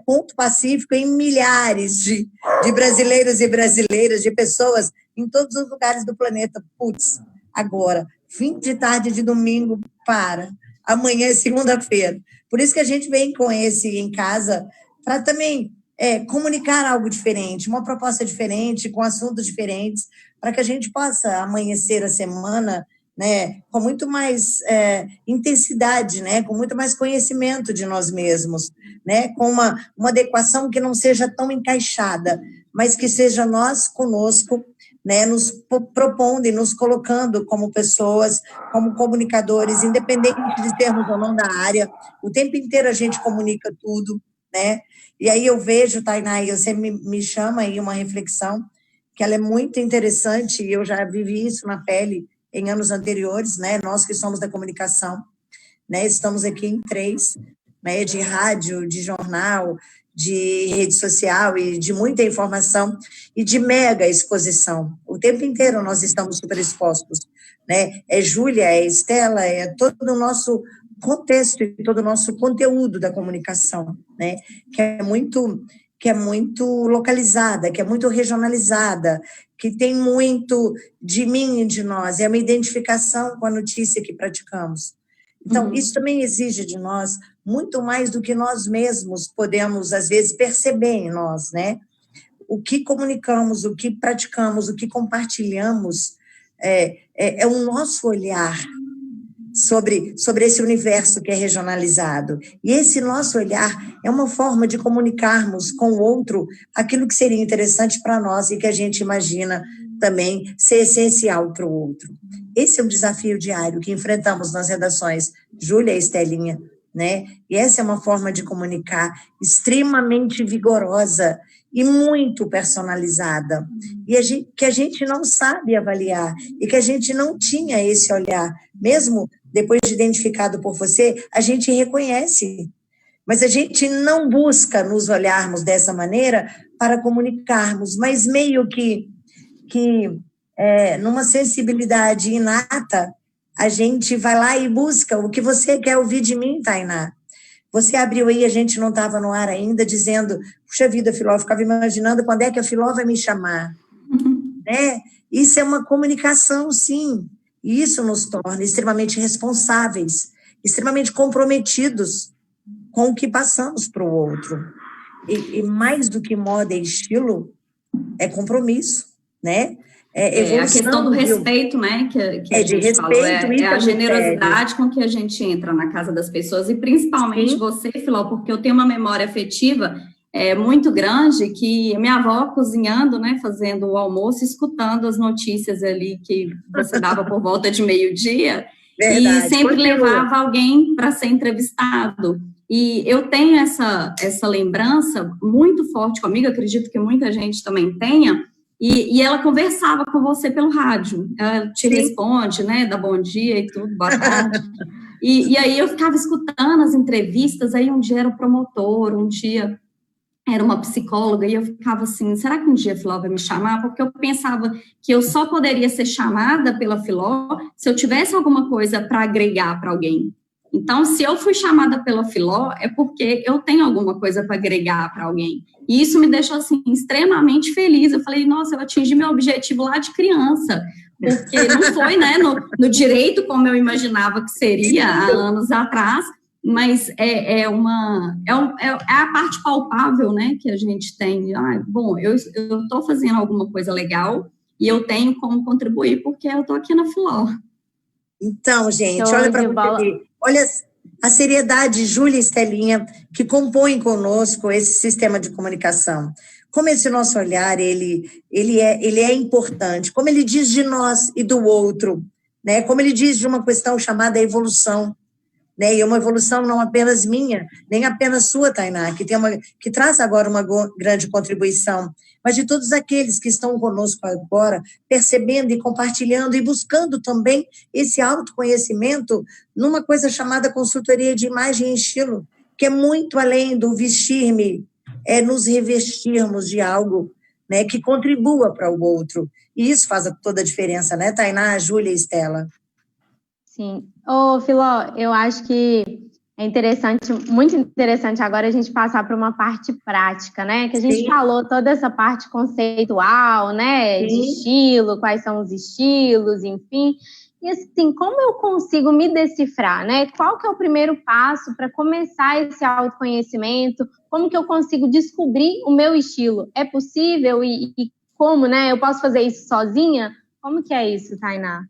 ponto pacífico em milhares de brasileiros e brasileiras, de pessoas em todos os lugares do planeta. Putz, agora, fim de tarde de domingo, amanhã é segunda-feira. Por isso que a gente vem com esse em casa, para também comunicar algo diferente, uma proposta diferente, com assuntos diferentes, para que a gente possa amanhecer a semana, né, com muito mais intensidade, né, com muito mais conhecimento de nós mesmos, né, com uma adequação que não seja tão encaixada, mas que seja nós conosco, né, nos propondo e nos colocando como pessoas, como comunicadores, independente de termos ou não da área. O tempo inteiro a gente comunica tudo, né? E aí eu vejo, Tainá, e você me chama aí uma reflexão que ela é muito interessante, e eu já vivi isso na pele em anos anteriores, né? Nós que somos da comunicação, né? Estamos aqui em 3, né? De rádio, de jornal, de rede social e de muita informação e de mega exposição. O tempo inteiro nós estamos super expostos, né? Júlia, Estela, todo o nosso contexto e todo o nosso conteúdo da comunicação, né? Que é muito localizada, que é muito regionalizada, que tem muito de mim e de nós, é uma identificação com a notícia que praticamos. Então, isso também exige de nós muito mais do que nós mesmos podemos, às vezes, perceber em nós, né? O que comunicamos, o que praticamos, o que compartilhamos é o nosso olhar sobre esse universo que é regionalizado. E esse nosso olhar é uma forma de comunicarmos com o outro aquilo que seria interessante para nós e que a gente imagina também ser essencial para o outro. Esse é um desafio diário que enfrentamos nas redações, Júlia e Estelinha, né? E essa é uma forma de comunicar extremamente vigorosa e muito personalizada, e que a gente não sabe avaliar, e que a gente não tinha esse olhar, mesmo depois de identificado por você, a gente reconhece, mas a gente não busca nos olharmos dessa maneira para comunicarmos, mas meio que numa sensibilidade inata, a gente vai lá e busca o que você quer ouvir de mim, Tainá. Você abriu aí, a gente não estava no ar ainda, dizendo, puxa vida, Filó, eu ficava imaginando quando é que a Filó vai me chamar. Né? Isso é uma comunicação, sim. E isso nos torna extremamente responsáveis, extremamente comprometidos com o que passamos para o outro. E mais do que moda e estilo, é compromisso, né? A questão do respeito, né, que a gente falou, é a generosidade com que a gente entra na casa das pessoas, e principalmente você, Filó, porque eu tenho uma memória afetiva muito grande, que minha avó cozinhando, né, fazendo o almoço, escutando as notícias ali que você dava por volta de meio-dia, e sempre levava alguém para ser entrevistado. E eu tenho essa lembrança muito forte comigo, acredito que muita gente também tenha. E ela conversava com você pelo rádio. Ela te responde, né? Dá bom dia e tudo, boa tarde. E aí eu ficava escutando as entrevistas, aí um dia era o promotor, um dia era uma psicóloga, e eu ficava assim, será que um dia a Filó vai me chamar? Porque eu pensava que eu só poderia ser chamada pela Filó se eu tivesse alguma coisa para agregar para alguém. Então, se eu fui chamada pela Filó, é porque eu tenho alguma coisa para agregar para alguém. E isso me deixou, assim, extremamente feliz. Eu falei, nossa, eu atingi meu objetivo lá de criança, porque não foi, né, no direito como eu imaginava que seria há anos atrás, mas é a parte palpável, né, que a gente tem. Bom, eu estou fazendo alguma coisa legal e eu tenho como contribuir porque eu estou aqui na Filó. Então, gente, olha para você ver. Olha a seriedade, Júlia e Estelinha, que compõem conosco esse sistema de comunicação. Como esse nosso olhar, ele é importante. Como ele diz de nós e do outro, né? Como ele diz de uma questão chamada evolução. Né, e uma evolução não apenas minha, nem apenas sua, Tainá, que traz agora uma grande contribuição, mas de todos aqueles que estão conosco agora, percebendo e compartilhando e buscando também esse autoconhecimento numa coisa chamada consultoria de imagem e estilo, que é muito além do vestir-me, é nos revestirmos de algo, né, que contribua para o outro. E isso faz toda a diferença, né, Tainá, Júlia e Estela? Sim. Ô, Filó, eu acho que é interessante, muito interessante agora a gente passar para uma parte prática, né? Que a gente falou toda essa parte conceitual, né? De estilo, quais são os estilos, enfim. E assim, como eu consigo me decifrar, né? Qual que é o primeiro passo para começar esse autoconhecimento? Como que eu consigo descobrir o meu estilo? É possível? E como, né? Eu posso fazer isso sozinha? Como que é isso, Tainá?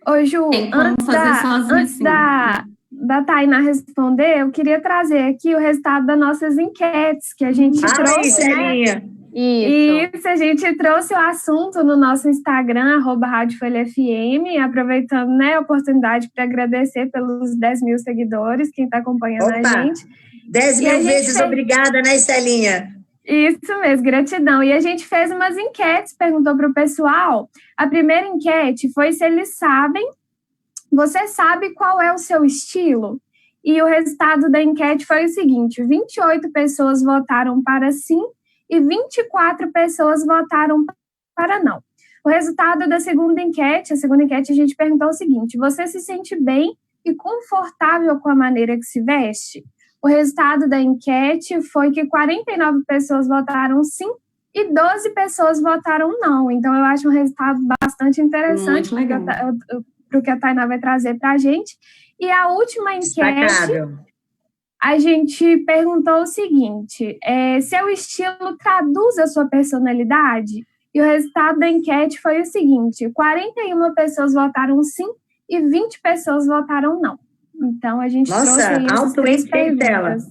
Ô, Ju, antes da Tainá responder, eu queria trazer aqui o resultado das nossas enquetes que a gente trouxe, né? Isso, a gente trouxe o assunto no nosso Instagram, @RádioFolhaFM, aproveitando, né, a oportunidade para agradecer pelos 10 mil seguidores, quem está acompanhando a gente. 10 mil vezes obrigada, né, Estelinha? Isso mesmo, gratidão. E a gente fez umas enquetes, perguntou para o pessoal. A primeira enquete foi se eles sabem, você sabe qual é o seu estilo? E o resultado da enquete foi o seguinte, 28 pessoas votaram para sim e 24 pessoas votaram para não. O resultado da segunda enquete, a gente perguntou o seguinte, você se sente bem e confortável com a maneira que se veste? O resultado da enquete foi que 49 pessoas votaram sim e 12 pessoas votaram não. Então, eu acho um resultado bastante interessante para o que a Tainá vai trazer para a gente. E a última enquete, a gente perguntou o seguinte, seu estilo traduz a sua personalidade? E o resultado da enquete foi o seguinte, 41 pessoas votaram sim e 20 pessoas votaram não. Então, a gente trouxe aí essas 3 perguntas.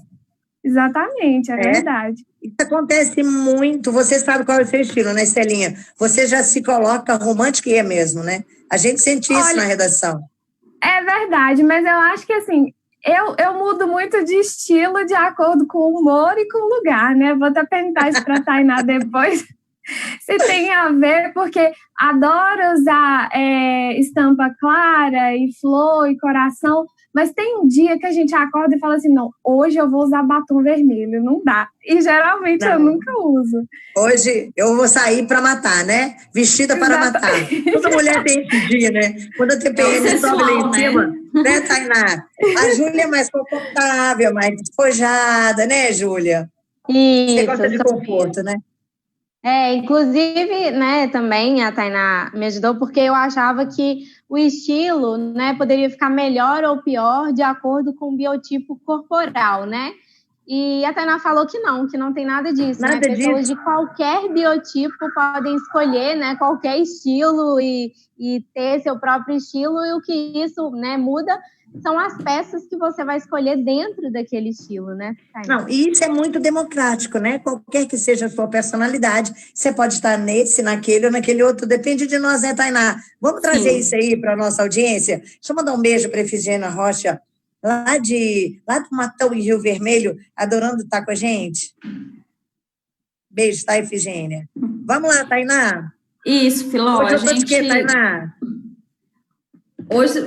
Exatamente, é verdade. Isso acontece muito. Você sabe qual é o seu estilo, né, Estelinha? Você já se coloca romântica e é mesmo, né? A gente sente isso na redação. É verdade, mas eu acho que, assim, eu mudo muito de estilo de acordo com o humor e com o lugar, né? Vou até perguntar isso para a Tainá depois. Se tem a ver, porque adoro usar estampa clara e flor e coração, mas tem um dia que a gente acorda e fala assim, não, hoje eu vou usar batom vermelho, não dá. E geralmente eu nunca uso. Hoje eu vou sair para matar, né? Vestida para matar. Toda mulher tem esse dia, né? Quando a TPM sobe lá em cima, né, Tainá? A Júlia é mais confortável, mais despojada, né, Júlia? Isso. Você gosta de conforto, né? Inclusive, né, também a Tainá me ajudou porque eu achava que o estilo, né, poderia ficar melhor ou pior de acordo com o biotipo corporal, né? E a Tainá falou que não tem nada disso, né? Pessoas de qualquer biotipo podem escolher, né, qualquer estilo e ter seu próprio estilo, e o que isso, né, muda são as peças que você vai escolher dentro daquele estilo, né, Tainá? Não, e isso é muito democrático, né? Qualquer que seja a sua personalidade, você pode estar nesse, naquele ou naquele outro, depende de nós, né, Tainá? Vamos trazer isso aí para a nossa audiência? Deixa eu mandar um beijo para a Efigênia Rocha, lá do Matão e Rio Vermelho, adorando estar com a gente. Beijo, tá, Efigênia? Vamos lá, Tainá. Isso, Filó, Hoje a eu tô de quê, gente... Tainá? Hoje,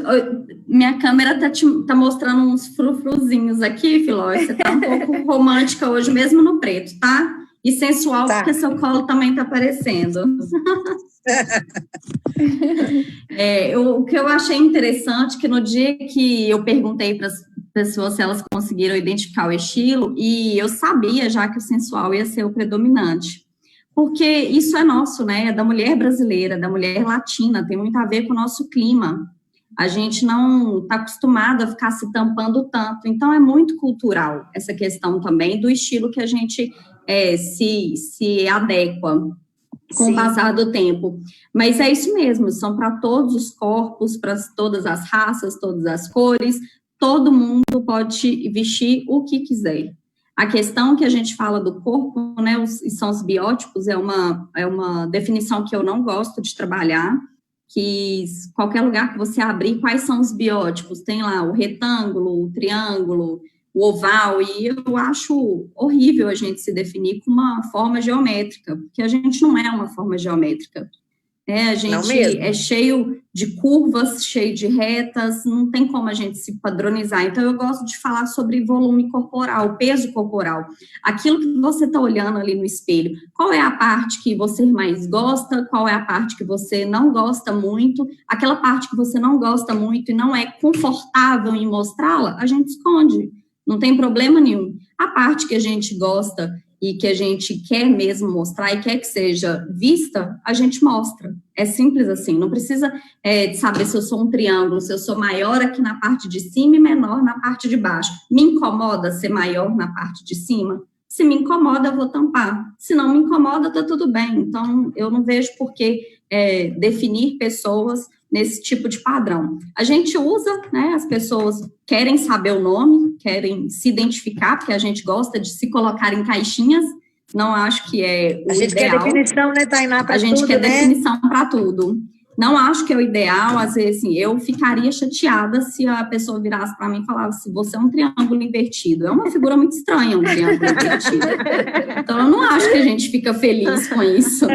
minha câmera tá mostrando uns frufruzinhos aqui, Filó, você tá um pouco romântica hoje, mesmo no preto, tá? E sensual, Tá. porque seu colo também tá aparecendo. O que eu achei interessante, que no dia que eu perguntei para as pessoas se elas conseguiram identificar o estilo, e eu sabia já que o sensual ia ser o predominante. Porque isso é nosso, né? É da mulher brasileira, da mulher latina, tem muito a ver com o nosso clima. A gente não está acostumado a ficar se tampando tanto. Então, é muito cultural essa questão também do estilo que a gente se adequa com o passar do tempo. Mas é isso mesmo, são para todos os corpos, para todas as raças, todas as cores, todo mundo pode vestir o que quiser. A questão que a gente fala do corpo, né, são os biótipos, é uma definição que eu não gosto de trabalhar, que qualquer lugar que você abrir, quais são os biótipos? Tem lá o retângulo, o triângulo, o oval, e eu acho horrível a gente se definir com uma forma geométrica, porque a gente não é uma forma geométrica. A gente é cheio de curvas, cheio de retas, não tem como a gente se padronizar. Então, eu gosto de falar sobre volume corporal, peso corporal. Aquilo que você está olhando ali no espelho, qual é a parte que você mais gosta, qual é a parte que você não gosta muito, aquela parte que você não gosta muito e não é confortável em mostrá-la, a gente esconde, não tem problema nenhum. A parte que a gente gosta e que a gente quer mesmo mostrar e quer que seja vista, a gente mostra. É simples assim, não precisa de saber se eu sou um triângulo, se eu sou maior aqui na parte de cima e menor na parte de baixo. Me incomoda ser maior na parte de cima? Se me incomoda, eu vou tampar. Se não me incomoda, tá tudo bem. Então, eu não vejo por que definir pessoas nesse tipo de padrão. A gente usa, né, as pessoas querem saber o nome, querem se identificar, porque a gente gosta de se colocar em caixinhas, não acho que é o ideal. A gente quer definição, né, Tainá, para tudo, A gente quer definição para tudo. Não acho que é o ideal, às vezes, assim, eu ficaria chateada se a pessoa virasse para mim e falasse, você é um triângulo invertido. É uma figura muito estranha, um triângulo invertido. Então, eu não acho que a gente fica feliz com isso.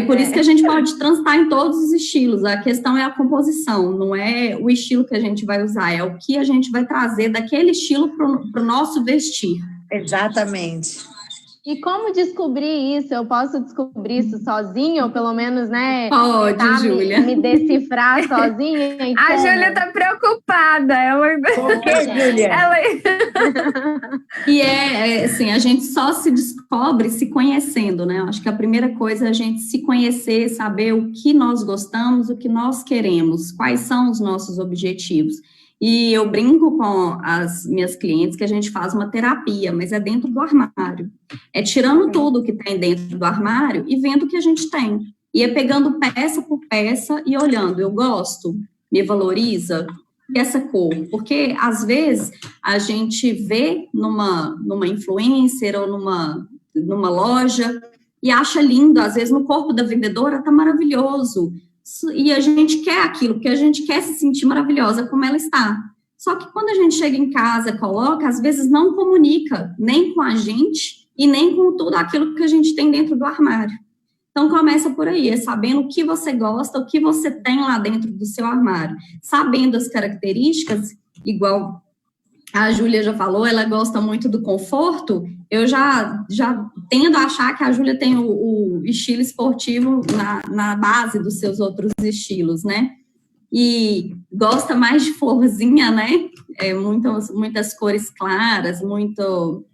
Por isso que a gente pode transitar em todos os estilos. A questão é a composição, não é o estilo que a gente vai usar, é o que a gente vai trazer daquele estilo para o nosso vestir. Exatamente. E como descobrir isso? Eu posso descobrir isso sozinha, ou pelo menos, né? Pode, Júlia. Me decifrar sozinha? A Júlia tá preocupada. Por que, Júlia? E assim, a gente só se descobre se conhecendo, né? Eu acho que a primeira coisa é a gente se conhecer, saber o que nós gostamos, o que nós queremos, quais são os nossos objetivos. E eu brinco com as minhas clientes que a gente faz uma terapia, mas é dentro do armário. É tirando tudo que tem dentro do armário e vendo o que a gente tem. E é pegando peça por peça e olhando, eu gosto, me valoriza, e essa cor. Porque, às vezes, a gente vê numa influencer ou numa loja e acha lindo, às vezes no corpo da vendedora tá maravilhoso. E a gente quer aquilo, porque a gente quer se sentir maravilhosa como ela está. Só que quando a gente chega em casa, coloca, às vezes não comunica nem com a gente e nem com tudo aquilo que a gente tem dentro do armário. Então, começa por aí, sabendo o que você gosta, o que você tem lá dentro do seu armário. Sabendo as características, igual a Júlia já falou, ela gosta muito do conforto, eu já tendo a achar que a Júlia tem o estilo esportivo na base dos seus outros estilos, né? E gosta mais de florzinha, né? Muitas cores claras, muitos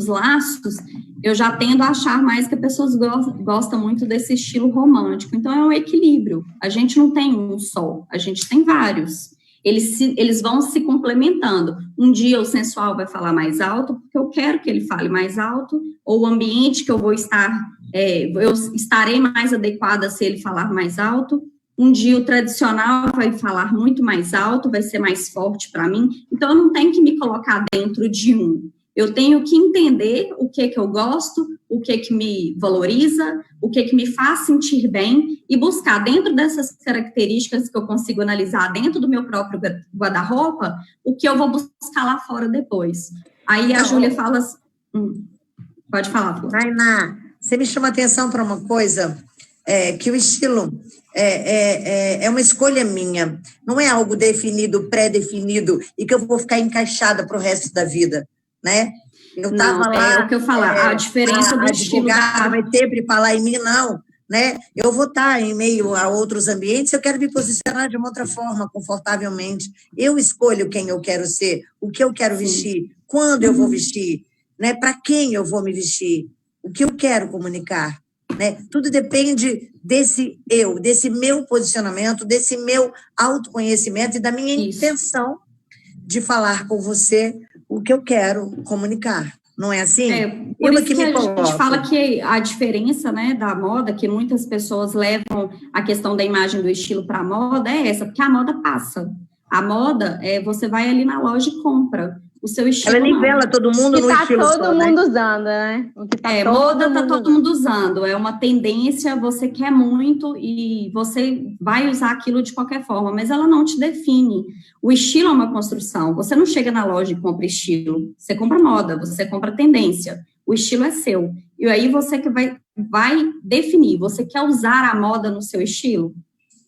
laços, eu já tendo a achar mais que as pessoas gostam muito desse estilo romântico. Então, é um equilíbrio. A gente não tem um só, a gente tem vários. Eles vão se complementando. Um dia o sensual vai falar mais alto, porque eu quero que ele fale mais alto, ou o ambiente que eu vou estar, eu estarei mais adequada se ele falar mais alto. Um dia o tradicional vai falar muito mais alto, vai ser mais forte para mim. Então, eu não tenho que me colocar dentro de um. Eu tenho que entender o que eu gosto, o que me valoriza, o que me faz sentir bem e buscar dentro dessas características que eu consigo analisar dentro do meu próprio guarda-roupa, o que eu vou buscar lá fora depois. Aí a Júlia fala assim, pode falar, Flor. Tainá, Você me chama atenção para uma coisa, que o estilo é uma escolha minha, não é algo definido, pré-definido, e que eu vou ficar encaixada para o resto da vida, né? Eu estava lá... É o que eu falo, a diferença do estilo... vai sempre falar em mim, não, né? Eu vou estar em meio a outros ambientes, eu quero me posicionar de uma outra forma, confortavelmente. Eu escolho quem eu quero ser, o que eu quero vestir, quando eu vou vestir, né? Para quem eu vou me vestir, o que eu quero comunicar, né? Tudo depende desse meu posicionamento, desse meu autoconhecimento e da minha intenção de falar com você o que eu quero comunicar. Não é assim? Por isso que a gente fala que a diferença, né, da moda, que muitas pessoas levam a questão da imagem do estilo para a moda, é essa, porque a moda passa. A moda, você vai ali na loja e compra. O seu estilo ela nivela todo mundo no estilo só, né? Todo mundo usando, né? Moda tá todo mundo usando. É uma tendência, você quer muito e você vai usar aquilo de qualquer forma, mas ela não te define. O estilo é uma construção. Você não chega na loja e compra estilo. Você compra moda, você compra tendência. O estilo é seu. E aí você que vai definir. Você quer usar a moda no seu estilo?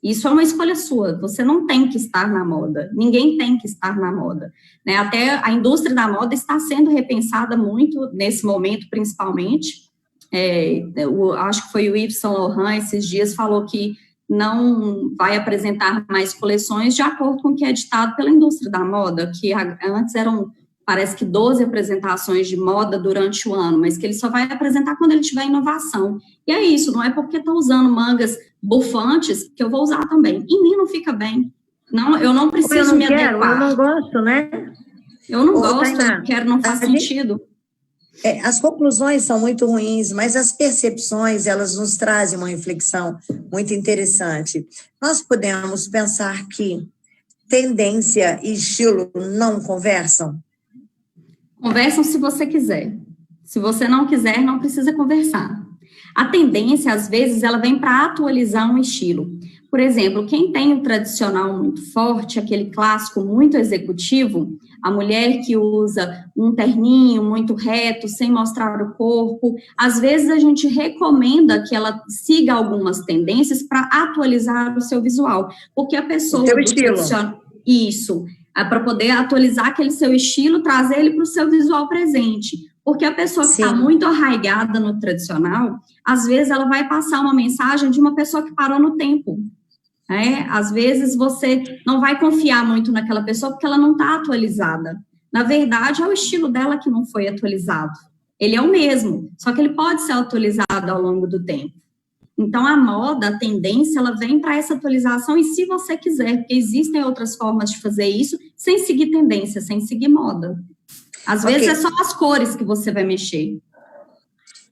Isso é uma escolha sua, você não tem que estar na moda, ninguém tem que estar na moda, né? Até a indústria da moda está sendo repensada muito nesse momento, principalmente. Acho que foi o Yves Saint Laurent, esses dias, falou que não vai apresentar mais coleções de acordo com o que é ditado pela indústria da moda, que antes eram, parece que 12 apresentações de moda durante o ano, mas que ele só vai apresentar quando ele tiver inovação. E é isso, não é porque está usando mangas bufantes que eu vou usar também. Em mim não fica bem. Não, eu não preciso me adequar. Eu não gosto, né? Eu não gosto, eu quero, não faz sentido. As conclusões são muito ruins, mas as percepções, elas nos trazem uma reflexão muito interessante. Nós podemos pensar que tendência e estilo não conversam? Conversam se você quiser. Se você não quiser, não precisa conversar. A tendência, às vezes, ela vem para atualizar um estilo. Por exemplo, quem tem o tradicional muito forte, aquele clássico muito executivo, a mulher que usa um terninho muito reto, sem mostrar o corpo, às vezes a gente recomenda que ela siga algumas tendências para atualizar o seu visual. Porque a pessoa... O seu estilo. Isso, para poder atualizar aquele seu estilo, trazer ele para o seu visual presente. Porque a pessoa que está muito arraigada no tradicional, às vezes ela vai passar uma mensagem de uma pessoa que parou no tempo. Às vezes você não vai confiar muito naquela pessoa porque ela não está atualizada. Na verdade, é o estilo dela que não foi atualizado. Ele é o mesmo, só que ele pode ser atualizado ao longo do tempo. Então, a moda, a tendência, ela vem para essa atualização e se você quiser, porque existem outras formas de fazer isso sem seguir tendência, sem seguir moda. Às vezes é só as cores que você vai mexer.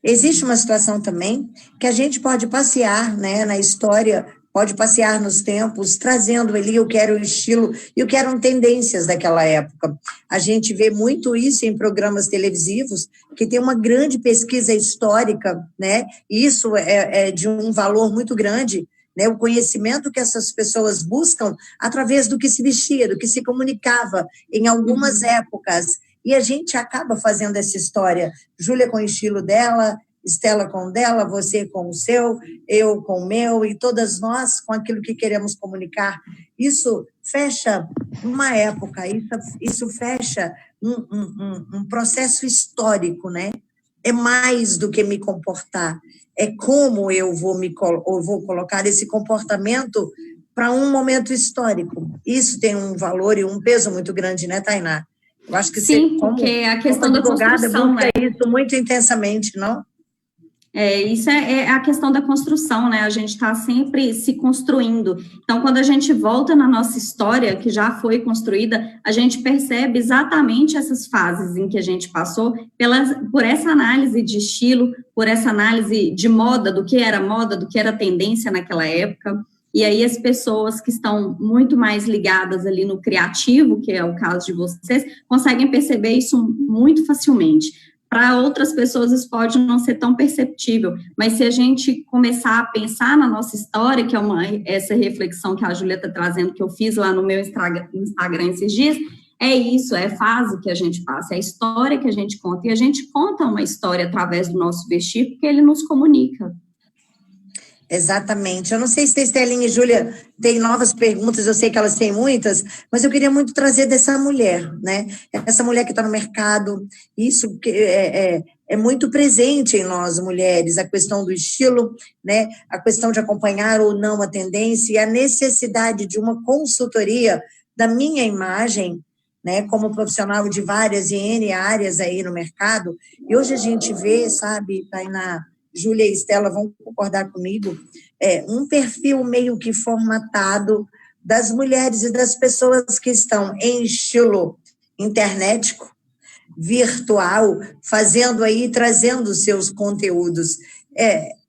Existe uma situação também que a gente pode passear, né, na história, pode passear nos tempos, trazendo ali eu quero o estilo e eu quero tendências daquela época. A gente vê muito isso em programas televisivos, que tem uma grande pesquisa histórica, né? E isso é de um valor muito grande, né? O conhecimento que essas pessoas buscam através do que se vestia, do que se comunicava em algumas épocas. E a gente acaba fazendo essa história. Júlia com o estilo dela, Estela com o dela, você com o seu, eu com o meu, e todas nós com aquilo que queremos comunicar. Isso fecha uma época, isso fecha um processo histórico, né? É mais do que me comportar, é como eu vou colocar esse comportamento para um momento histórico. Isso tem um valor e um peso muito grande, né, Tainá? Eu acho que sim, porque a questão da construção, né? Isso muito intensamente, não? Isso é a questão da construção, né? A gente está sempre se construindo. Então, quando a gente volta na nossa história, que já foi construída, a gente percebe exatamente essas fases em que a gente passou, por essa análise de estilo, por essa análise de moda, do que era tendência naquela época. E aí as pessoas que estão muito mais ligadas ali no criativo, que é o caso de vocês, conseguem perceber isso muito facilmente. Para outras pessoas isso pode não ser tão perceptível, mas se a gente começar a pensar na nossa história, que é essa reflexão que a Júlia está trazendo, que eu fiz lá no meu Instagram esses dias, é isso, é a fase que a gente passa, é a história que a gente conta, e a gente conta uma história através do nosso vestir, porque ele nos comunica. Exatamente. Eu não sei se a Estelinha e Júlia têm novas perguntas, eu sei que elas têm muitas, mas eu queria muito trazer dessa mulher, né? Essa mulher que está no mercado, isso que é muito presente em nós, mulheres, a questão do estilo, né? A questão de acompanhar ou não a tendência e a necessidade de uma consultoria da minha imagem, né? Como profissional de várias e N áreas aí no mercado. E hoje a gente vê, sabe, Tainá, Júlia e Estela vão concordar comigo, um perfil meio que formatado das mulheres e das pessoas que estão em estilo internetico, virtual, fazendo aí, trazendo seus conteúdos.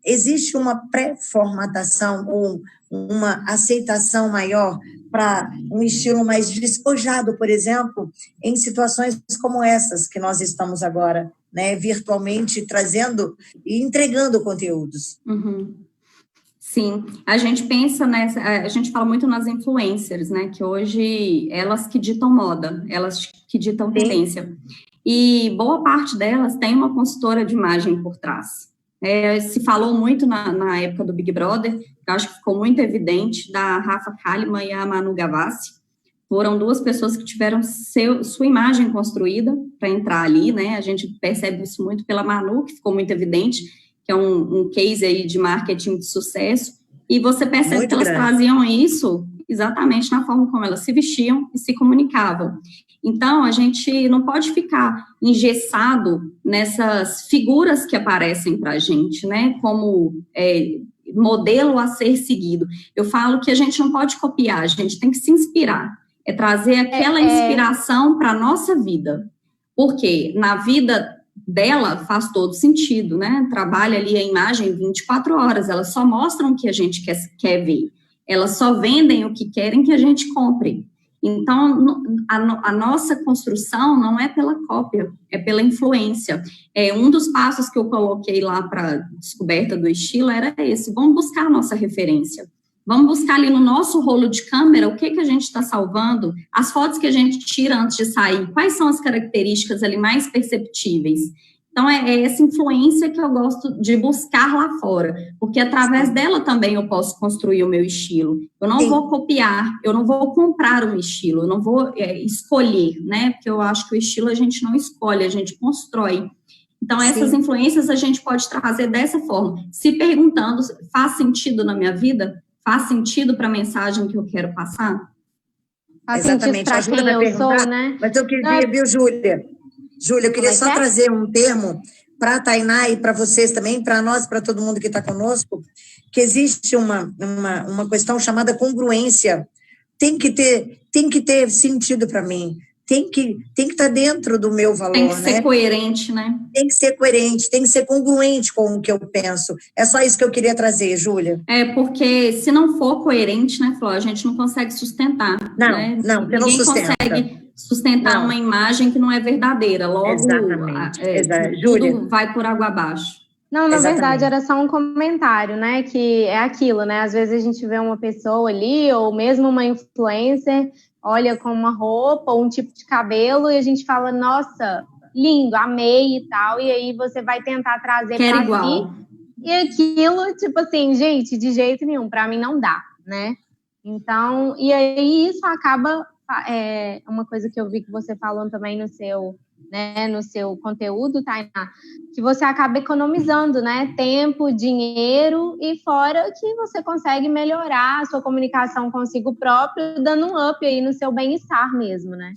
Existe uma pré-formatação ou uma aceitação maior para um estilo mais despojado, por exemplo, em situações como essas que nós estamos agora, né, virtualmente trazendo e entregando conteúdos. Uhum. Sim, a gente pensa nessa, a gente fala muito nas influencers, né, que hoje elas que ditam moda, elas que ditam tendência, e boa parte delas tem uma consultora de imagem por trás. Se falou muito na época do Big Brother, eu acho que ficou muito evidente, da Rafa Kalimann e a Manu Gavassi. Foram duas pessoas que tiveram sua imagem construída para entrar ali, né? A gente percebe isso muito pela Manu, que ficou muito evidente, que é um case aí de marketing de sucesso, e você percebe muito que elas traziam isso exatamente na forma como elas se vestiam e se comunicavam. Então, a gente não pode ficar engessado nessas figuras que aparecem para a gente, né? Como modelo a ser seguido. Eu falo que a gente não pode copiar, a gente tem que se inspirar. Trazer aquela inspiração para a nossa vida. Porque na vida dela faz todo sentido, né? Trabalha ali a imagem 24 horas, elas só mostram o que a gente quer ver. Elas só vendem o que querem que a gente compre. Então, a nossa construção não é pela cópia, é pela influência. Um dos passos que eu coloquei lá para a descoberta do estilo era esse: vamos buscar a nossa referência. Vamos buscar ali no nosso rolo de câmera o que a gente está salvando, as fotos que a gente tira antes de sair, quais são as características ali mais perceptíveis. Então, é essa influência que eu gosto de buscar lá fora, porque através dela também eu posso construir o meu estilo. Eu não vou copiar, eu não vou comprar um estilo, eu não vou escolher, né? Porque eu acho que o estilo a gente não escolhe, a gente constrói. Então, essas influências a gente pode trazer dessa forma, se perguntando: faz sentido na minha vida? Faz sentido para a mensagem que eu quero passar? Faz sentido para quem eu sou, né? Mas eu queria, viu, Júlia? Júlia, eu queria só trazer um termo para a Tainá e para vocês também, para nós, para todo mundo que está conosco, que existe uma questão chamada congruência. Tem que ter sentido para mim. Tem que estar dentro do meu valor, né? Tem que ser coerente, né? Tem que ser coerente, tem que ser congruente com o que eu penso. É só isso que eu queria trazer, Júlia. Porque se não for coerente, né, Flor, a gente não consegue sustentar. Não, né? Não, você não sustenta. Consegue sustentar uma imagem que não é verdadeira. Logo, exatamente. Tudo Júlia, vai por água abaixo. Não, na verdade era só um comentário, né, que é aquilo, né, às vezes a gente vê uma pessoa ali, ou mesmo uma influencer, olha com uma roupa, ou um tipo de cabelo, e a gente fala: nossa, lindo, amei e tal, e aí você vai tentar trazer para si, e aquilo, tipo assim, gente, de jeito nenhum, para mim não dá, né? Então, e aí isso acaba, uma coisa que eu vi que você falou também no seu conteúdo, Tainá, que você acaba economizando, né, tempo, dinheiro, e fora que você consegue melhorar a sua comunicação consigo próprio, dando um up aí no seu bem-estar mesmo, né?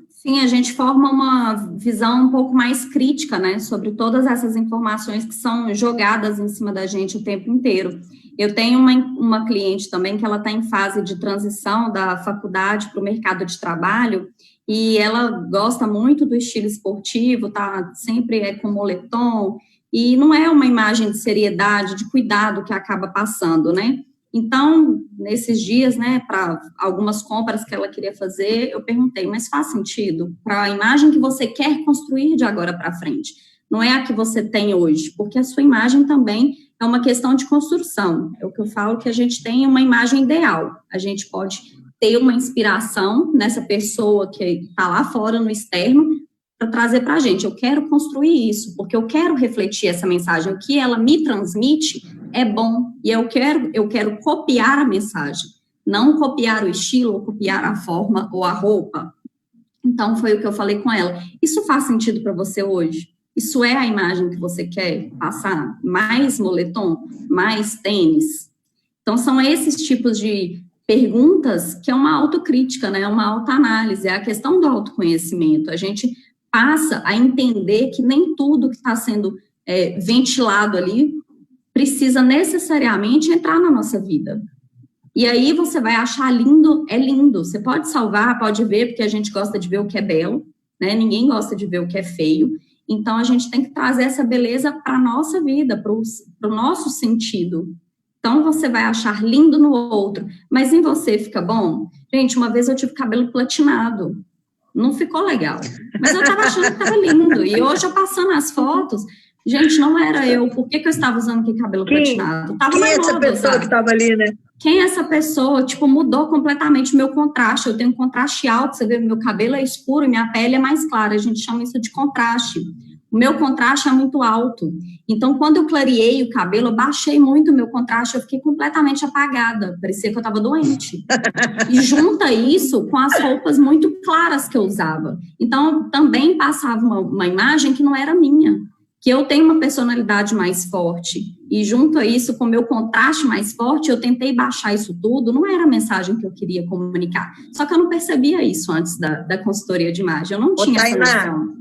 Sim, a gente forma uma visão um pouco mais crítica, né, sobre todas essas informações que são jogadas em cima da gente o tempo inteiro. Eu tenho uma cliente também que ela está em fase de transição da faculdade para o mercado de trabalho, e ela gosta muito do estilo esportivo, tá sempre com moletom, e não é uma imagem de seriedade, de cuidado que acaba passando, né? Então, nesses dias, né, para algumas compras que ela queria fazer, eu perguntei: mas faz sentido para a imagem que você quer construir de agora para frente? Não é a que você tem hoje, porque a sua imagem também é uma questão de construção. É o que eu falo, que a gente tem uma imagem ideal. A gente pode ter uma inspiração nessa pessoa que está lá fora no externo para trazer para a gente. Eu quero construir isso, porque eu quero refletir essa mensagem. O que ela me transmite é bom, e eu quero copiar a mensagem, não copiar o estilo, ou copiar a forma ou a roupa. Então, foi o que eu falei com ela. Isso faz sentido para você hoje? Isso é a imagem que você quer passar? Mais moletom? Mais tênis? Então, são esses tipos de perguntas que é uma autocrítica, né? Uma autoanálise, é a questão do autoconhecimento. A gente passa a entender que nem tudo que está sendo ventilado ali precisa necessariamente entrar na nossa vida. E aí você vai achar lindo, é lindo. Você pode salvar, pode ver, porque a gente gosta de ver o que é belo, né? Ninguém gosta de ver o que é feio. Então, a gente tem que trazer essa beleza para a nossa vida, para o nosso sentido. Então, você vai achar lindo no outro, mas em você fica bom? Gente, uma vez eu tive cabelo platinado. Não ficou legal. Mas eu estava achando que estava lindo. E hoje, eu passando as fotos, gente, não era eu. Por que eu estava usando aquele cabelo platinado? Quem é essa pessoa que estava ali, né? Quem é essa pessoa? Tipo, mudou completamente o meu contraste. Eu tenho um contraste alto, você vê, meu cabelo é escuro e minha pele é mais clara. A gente chama isso de contraste. O meu contraste é muito alto. Então, quando eu clareei o cabelo, eu baixei muito o meu contraste, eu fiquei completamente apagada. Parecia que eu estava doente. E junta isso com as roupas muito claras que eu usava. Então, também passava uma imagem que não era minha. Que eu tenho uma personalidade mais forte, e junto a isso, com o meu contraste mais forte, eu tentei baixar isso tudo, não era a mensagem que eu queria comunicar. Só que eu não percebia isso antes da consultoria de imagem, eu não tinha essa noção.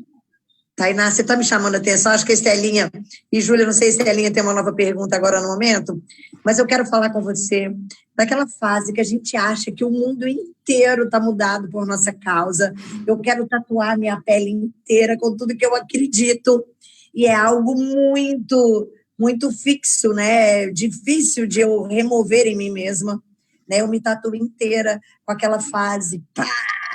Tainá, você está me chamando a atenção, acho que a Estelinha e Júlia, não sei se a Estelinha tem uma nova pergunta agora no momento, mas eu quero falar com você daquela fase que a gente acha que o mundo inteiro está mudado por nossa causa. Eu quero tatuar minha pele inteira com tudo que eu acredito, e é algo muito, muito fixo, né? Difícil de eu remover em mim mesma, né? Eu me tatuo inteira com aquela fase, pá,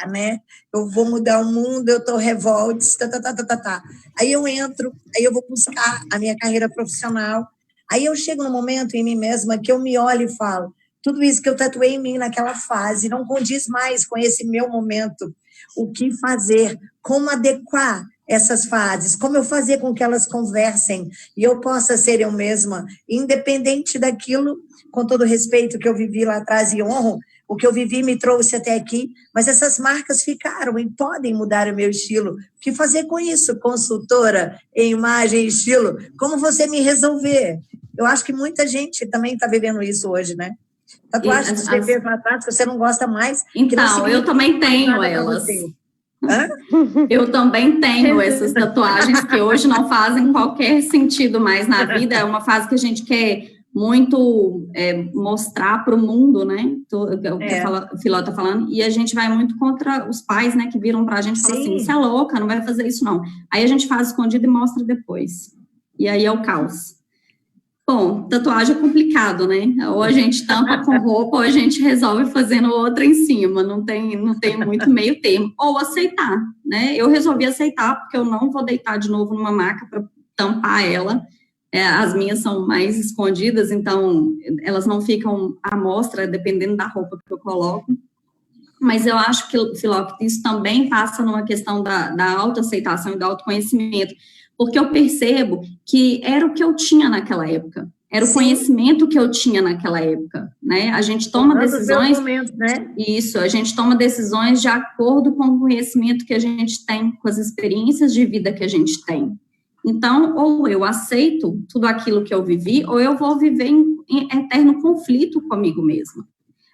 né? Eu vou mudar o mundo, eu tô revolts, tá. Aí eu entro, aí eu vou buscar a minha carreira profissional, aí eu chego no momento em mim mesma que eu me olho e falo, tudo isso que eu tatuei em mim naquela fase não condiz mais com esse meu momento. O que fazer? Como adequar essas fases? Como eu fazer com que elas conversem e eu possa ser eu mesma, independente daquilo, com todo o respeito que eu vivi lá atrás e honro, o que eu vivi me trouxe até aqui, mas essas marcas ficaram e podem mudar o meu estilo. O que fazer com isso, consultora em imagem e estilo? Como você me resolver? Eu acho que muita gente também está vivendo isso hoje, né? Tatuagem que você fez lá atrás, que você não gosta mais. Então, eu também tenho elas. Eu também tenho essas tatuagens que hoje não fazem qualquer sentido mais na vida. É uma fase que a gente quer muito mostrar para o mundo, né? O que a Filó está falando, e a gente vai muito contra os pais, né? Que viram para a gente e falam assim, você é louca, não vai fazer isso não. Aí a gente faz escondido e mostra depois. E aí é o caos. Bom, tatuagem é complicado, né? Ou a gente tampa com roupa, ou a gente resolve fazendo outra em cima, não tem muito meio termo. Ou aceitar, né? Eu resolvi aceitar, porque eu não vou deitar de novo numa maca para tampar ela. As minhas são mais escondidas, então elas não ficam à mostra, dependendo da roupa que eu coloco. Mas eu acho que, Filó, isso também passa numa questão da autoaceitação e do autoconhecimento, porque eu percebo que era o que eu tinha naquela época, era o conhecimento que eu tinha naquela época, né? A gente toma decisões, né? Isso, a gente toma decisões de acordo com o conhecimento que a gente tem, com as experiências de vida que a gente tem. Então, ou eu aceito tudo aquilo que eu vivi, ou eu vou viver em eterno conflito comigo mesma.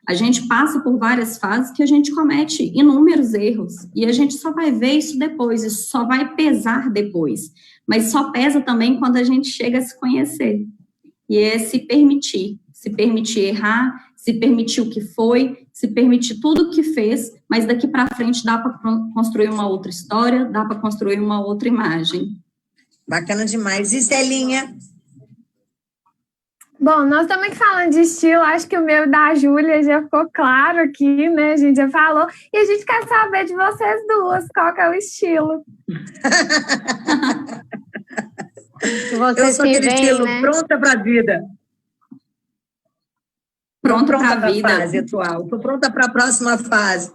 A gente passa por várias fases que a gente comete inúmeros erros, e a gente só vai ver isso depois, isso só vai pesar depois, mas só pesa também quando a gente chega a se conhecer, e é se permitir errar, se permitir o que foi, se permitir tudo o que fez, mas daqui para frente dá para construir uma outra história, dá para construir uma outra imagem. Bacana demais. E Estelinha? Bom, nós estamos aqui falando de estilo, acho que o meu e da Júlia já ficou claro aqui, né? A gente já falou. E a gente quer saber de vocês duas, qual que é o estilo. Eu sou aquele estilo, pronta para a vida. pronta para a vida. Fase atual. Estou pronta para a próxima fase.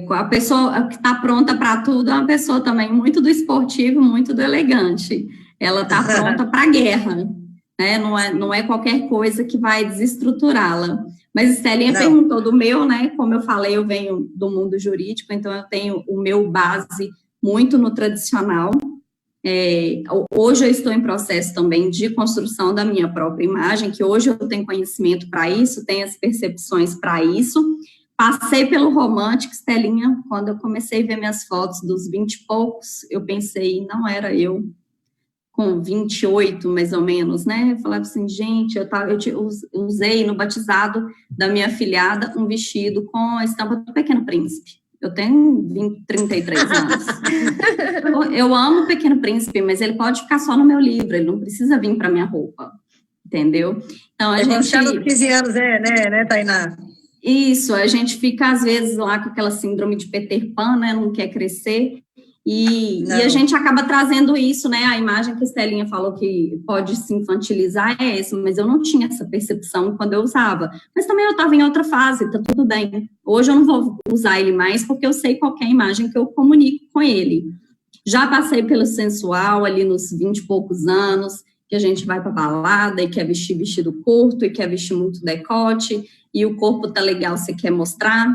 A pessoa que está pronta para tudo é uma pessoa também muito do esportivo, muito do elegante. Ela está pronta para a guerra, né? Não é qualquer coisa que vai desestruturá-la. Mas Estelinha perguntou do meu, né? Como eu falei, eu venho do mundo jurídico, então eu tenho o meu base muito no tradicional. Hoje eu estou em processo também de construção da minha própria imagem, que hoje eu tenho conhecimento para isso, tenho as percepções para isso. Passei pelo romântico, Estelinha, quando eu comecei a ver minhas fotos dos 20 e poucos, eu pensei, não era eu, com 28 mais ou menos, né? Eu falava assim, gente, eu usei no batizado da minha afilhada um vestido com a estampa do Pequeno Príncipe. Eu tenho 33 anos. Eu amo o Pequeno Príncipe, mas ele pode ficar só no meu livro, ele não precisa vir para minha roupa, entendeu? Então, a gente... Já nos 15 anos, né, Tainá? Isso, a gente fica, às vezes, lá com aquela síndrome de Peter Pan, né, não quer crescer, e a gente acaba trazendo isso, né, a imagem que a Estelinha falou que pode se infantilizar é essa, mas eu não tinha essa percepção quando eu usava, mas também eu estava em outra fase, tá tudo bem, hoje eu não vou usar ele mais, porque eu sei qual é a imagem que eu comunico com ele. Já passei pelo sensual, ali nos 20 e poucos anos, que a gente vai para balada e quer vestir vestido curto, e quer vestir muito decote, e o corpo tá legal, você quer mostrar,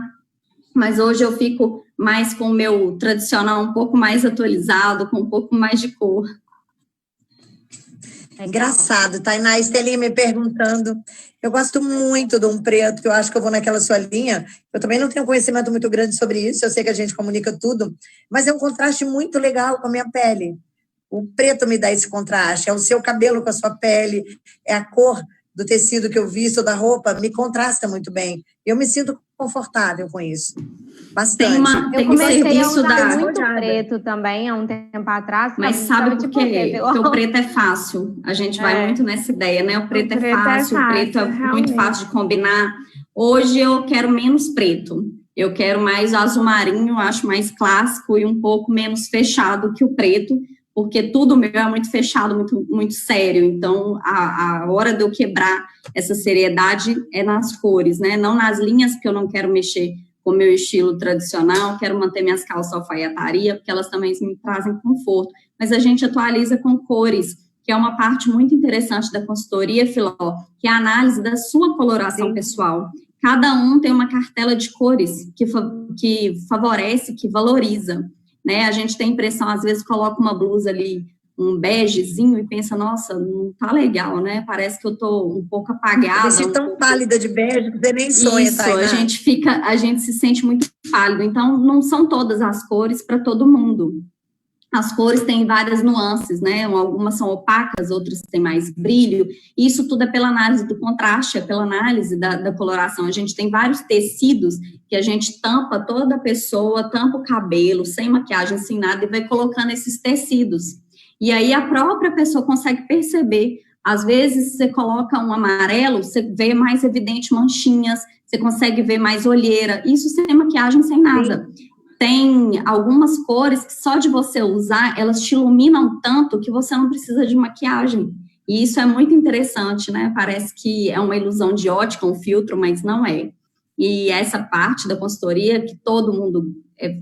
mas hoje eu fico mais com o meu tradicional um pouco mais atualizado, com um pouco mais de cor. Engraçado, Tainá, a Estelinha me perguntando, eu gosto muito de um preto, eu acho que eu vou naquela sua linha, eu também não tenho conhecimento muito grande sobre isso, eu sei que a gente comunica tudo, mas é um contraste muito legal com a minha pele. O preto me dá esse contraste, é o seu cabelo com a sua pele, é a cor do tecido que eu visto, da roupa, me contrasta muito bem. Eu me sinto confortável com isso. Bastante. Eu comecei a usar muito preto também, há um tempo atrás. Mas sabe por quê? Porque o preto é fácil. A gente vai muito nessa ideia, né? O preto é fácil, o preto é muito fácil de combinar. Hoje eu quero menos preto. Eu quero mais azul marinho, acho mais clássico e um pouco menos fechado que o preto, porque tudo meu é muito fechado, muito, muito sério. Então, a hora de eu quebrar essa seriedade é nas cores, né? Não nas linhas, porque eu não quero mexer com o meu estilo tradicional, quero manter minhas calças alfaiataria, porque elas também me trazem conforto. Mas a gente atualiza com cores, que é uma parte muito interessante da consultoria, Filó, que é a análise da sua coloração pessoal. Cada um tem uma cartela de cores que favorece, que valoriza. Né, a gente tem a impressão, às vezes, coloca uma blusa ali, um begezinho, e pensa, nossa, não tá legal, né? Parece que eu tô um pouco apagada. Eu tão pálida de bege que você nem sonha, isso, a gente se sente muito pálido. Então, não são todas as cores para todo mundo. As cores têm várias nuances, né? Algumas são opacas, outras têm mais brilho. Isso tudo é pela análise do contraste, é pela análise da coloração. A gente tem vários tecidos que a gente tampa toda a pessoa, tampa o cabelo, sem maquiagem, sem nada, e vai colocando esses tecidos. E aí a própria pessoa consegue perceber. Às vezes você coloca um amarelo, você vê mais evidente manchinhas, você consegue ver mais olheira. Isso sem maquiagem, sem nada. Sim. Tem algumas cores que só de você usar, elas te iluminam tanto que você não precisa de maquiagem. E isso é muito interessante, né? Parece que é uma ilusão de ótica, um filtro, mas não é. E essa parte da consultoria que todo mundo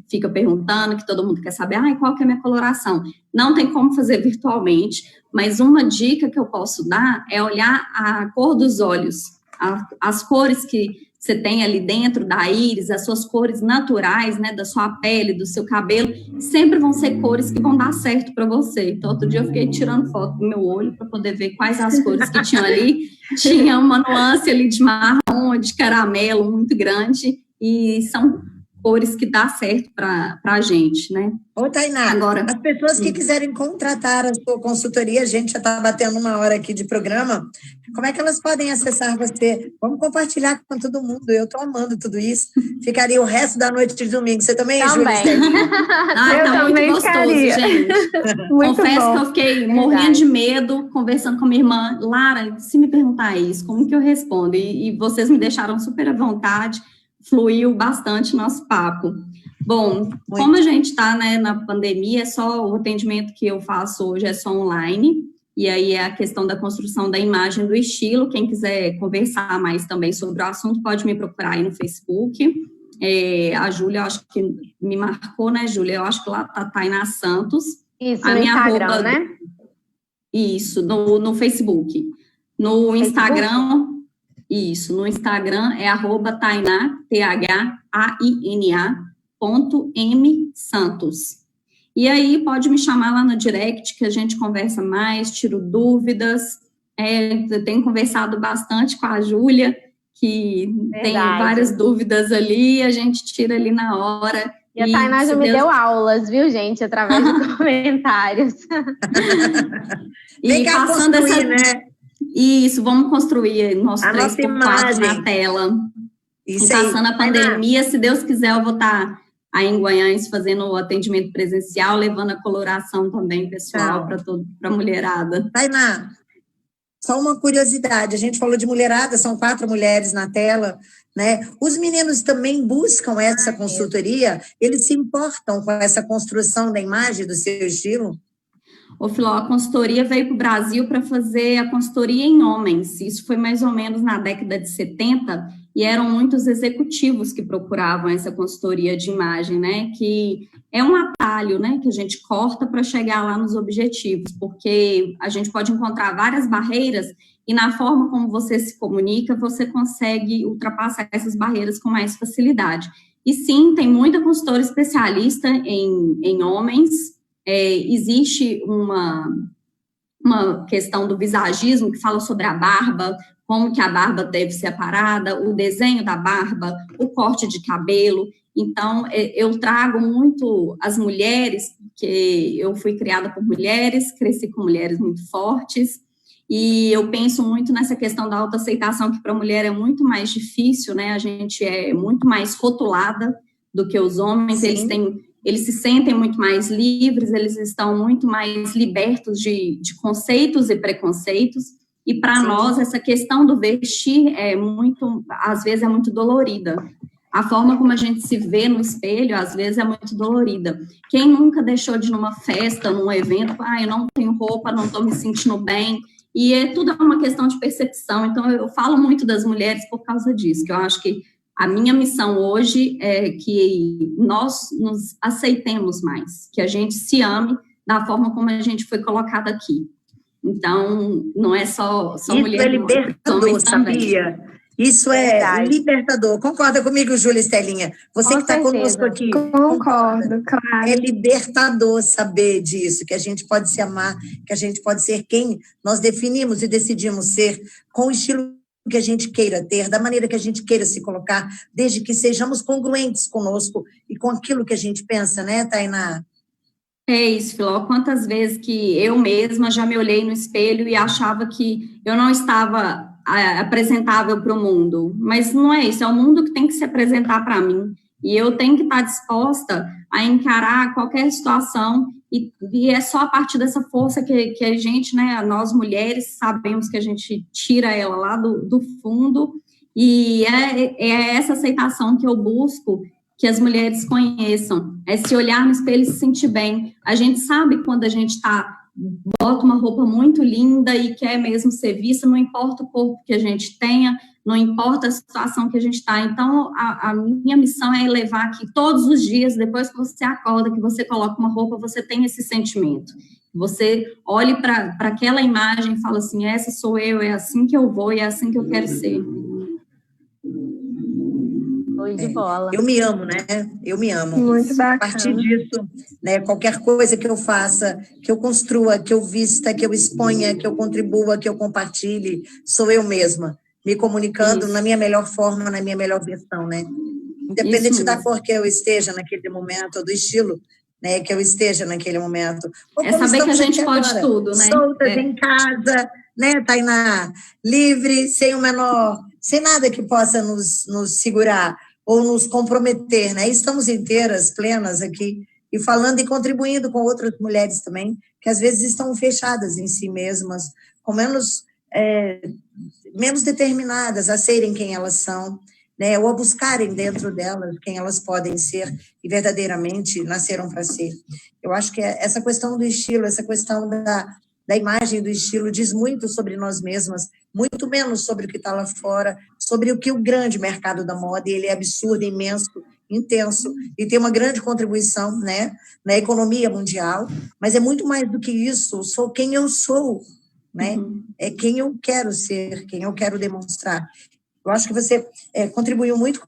fica perguntando, que todo mundo quer saber, qual que é a minha coloração? Não tem como fazer virtualmente, mas uma dica que eu posso dar é olhar a cor dos olhos, as cores que você tem ali dentro da íris, as suas cores naturais, né, da sua pele, do seu cabelo, sempre vão ser cores que vão dar certo para você. Então, outro dia eu fiquei tirando foto do meu olho para poder ver quais as cores que tinham ali. Tinha uma nuance ali de marrom, de caramelo muito grande, e são cores que dá certo para a gente, né? Ô, Tainá, agora, as pessoas que quiserem contratar a sua consultoria, a gente já está batendo 1 hora aqui de programa, como é que elas podem acessar você? Vamos compartilhar com todo mundo, eu estou amando tudo isso. Ficaria o resto da noite de domingo. Você também, Júlia? Tá muito gostoso, gente. Muito Confesso bom. Que eu fiquei morrendo de medo, conversando com minha irmã. Lara, se me perguntar isso, como que eu respondo? E vocês me deixaram super à vontade, fluiu bastante nosso papo. Bom, como a gente está, né, na pandemia, o atendimento que eu faço hoje é só online. e aí é a questão da construção da imagem do estilo. Quem quiser conversar mais também sobre o assunto, pode me procurar aí no Facebook. A Júlia, eu acho que me marcou, né, Júlia? Eu acho que lá tá Tainá Santos. Isso, a no minha Instagram, arroba, né? Isso, no Facebook. No Instagram, isso, no Instagram é @Tainá, THAINA.M.Santos. E aí pode me chamar lá no direct que a gente conversa mais, tiro dúvidas. Eu tenho conversado bastante com a Júlia, que tem várias dúvidas ali, a gente tira ali na hora. E a Tainá já me deu aulas, viu, gente, através de comentários. Vem cá construir, né? Isso, vamos construir nosso 3x4 na tela. Isso e passando a pandemia, se Deus quiser, eu vou estar aí em Guanhães fazendo o atendimento presencial, levando a coloração também, pessoal, para a mulherada. Tainá, só uma curiosidade, a gente falou de mulherada, são 4 mulheres na tela, né? Os meninos também buscam essa consultoria? Eles se importam com essa construção da imagem do seu estilo? Ô, Filó, a consultoria veio para o Brasil para fazer a consultoria em homens. Isso foi mais ou menos na década de 70, e eram muitos executivos que procuravam essa consultoria de imagem, né? Que é um atalho, né? Que a gente corta para chegar lá nos objetivos, porque a gente pode encontrar várias barreiras e na forma como você se comunica, você consegue ultrapassar essas barreiras com mais facilidade. E sim, tem muita consultora especialista em homens. Existe uma questão do visagismo que fala sobre a barba, como que a barba deve ser aparada, o desenho da barba, o corte de cabelo. Então, eu trago muito as mulheres, porque eu fui criada por mulheres, cresci com mulheres muito fortes, e eu penso muito nessa questão da autoaceitação, que para a mulher é muito mais difícil, né? A gente é muito mais rotulada do que os homens. Eles se sentem muito mais livres, eles estão muito mais libertos de conceitos e preconceitos, e para nós essa questão do vestir às vezes é muito dolorida. A forma como a gente se vê no espelho, às vezes, é muito dolorida. Quem nunca deixou de ir numa festa, num evento, eu não tenho roupa, não estou me sentindo bem, e tudo é uma questão de percepção. Então, eu falo muito das mulheres por causa disso, que eu acho que a minha missão hoje é que nós nos aceitemos mais, que a gente se ame da forma como a gente foi colocada aqui. Então, não é só mulher. Isso é libertador, sabia? Isso é libertador. Concorda comigo, Júlia Estelinha? Você que está conosco aqui. Concordo, claro. É libertador saber disso, que a gente pode se amar, que a gente pode ser quem nós definimos e decidimos ser, com o estilo que a gente queira ter, da maneira que a gente queira se colocar, desde que sejamos congruentes conosco e com aquilo que a gente pensa, né, Tainá? É isso, Filó. Quantas vezes que eu mesma já me olhei no espelho e achava que eu não estava apresentável para o mundo, mas não é isso, é o mundo que tem que se apresentar para mim, e eu tenho que estar disposta a encarar qualquer situação, e é só a partir dessa força que a gente, né, nós mulheres, sabemos que a gente tira ela lá do fundo, e é essa aceitação que eu busco que as mulheres conheçam, é se olhar no espelho e se sentir bem. A gente sabe quando a gente bota uma roupa muito linda e quer mesmo ser vista, não importa o corpo que a gente tenha, não importa a situação que a gente está. Então, a minha missão é levar que todos os dias, depois que você acorda, que você coloca uma roupa, você tem esse sentimento. Você olhe para aquela imagem e fala assim, essa sou eu, é assim que eu vou e é assim que eu quero ser. De bola. Eu me amo, né? Eu me amo. Muito bacana. A partir disso, né, qualquer coisa que eu faça, que eu construa, que eu vista, que eu exponha, que eu contribua, que eu compartilhe, sou eu mesma, me comunicando na minha melhor forma, na minha melhor versão, né? Independente da cor que eu esteja naquele momento, ou do estilo, né, que eu esteja naquele momento. É saber que a gente pode agora, tudo, né? Soltas em casa, né, Tainá? Livre, sem nada que possa nos segurar ou nos comprometer, né? Estamos inteiras, plenas aqui, e falando e contribuindo com outras mulheres também, que às vezes estão fechadas em si mesmas, com menos determinadas a serem quem elas são, né? Ou a buscarem dentro delas quem elas podem ser e verdadeiramente nasceram para ser. Eu acho que essa questão do estilo, essa questão da imagem, do estilo, diz muito sobre nós mesmas, muito menos sobre o que está lá fora, sobre o que o grande mercado da moda, ele é absurdo, imenso, intenso, e tem uma grande contribuição, né, na economia mundial, mas é muito mais do que isso, sou quem eu sou, né? É quem eu quero ser, quem eu quero demonstrar. Eu acho que você contribuiu muito com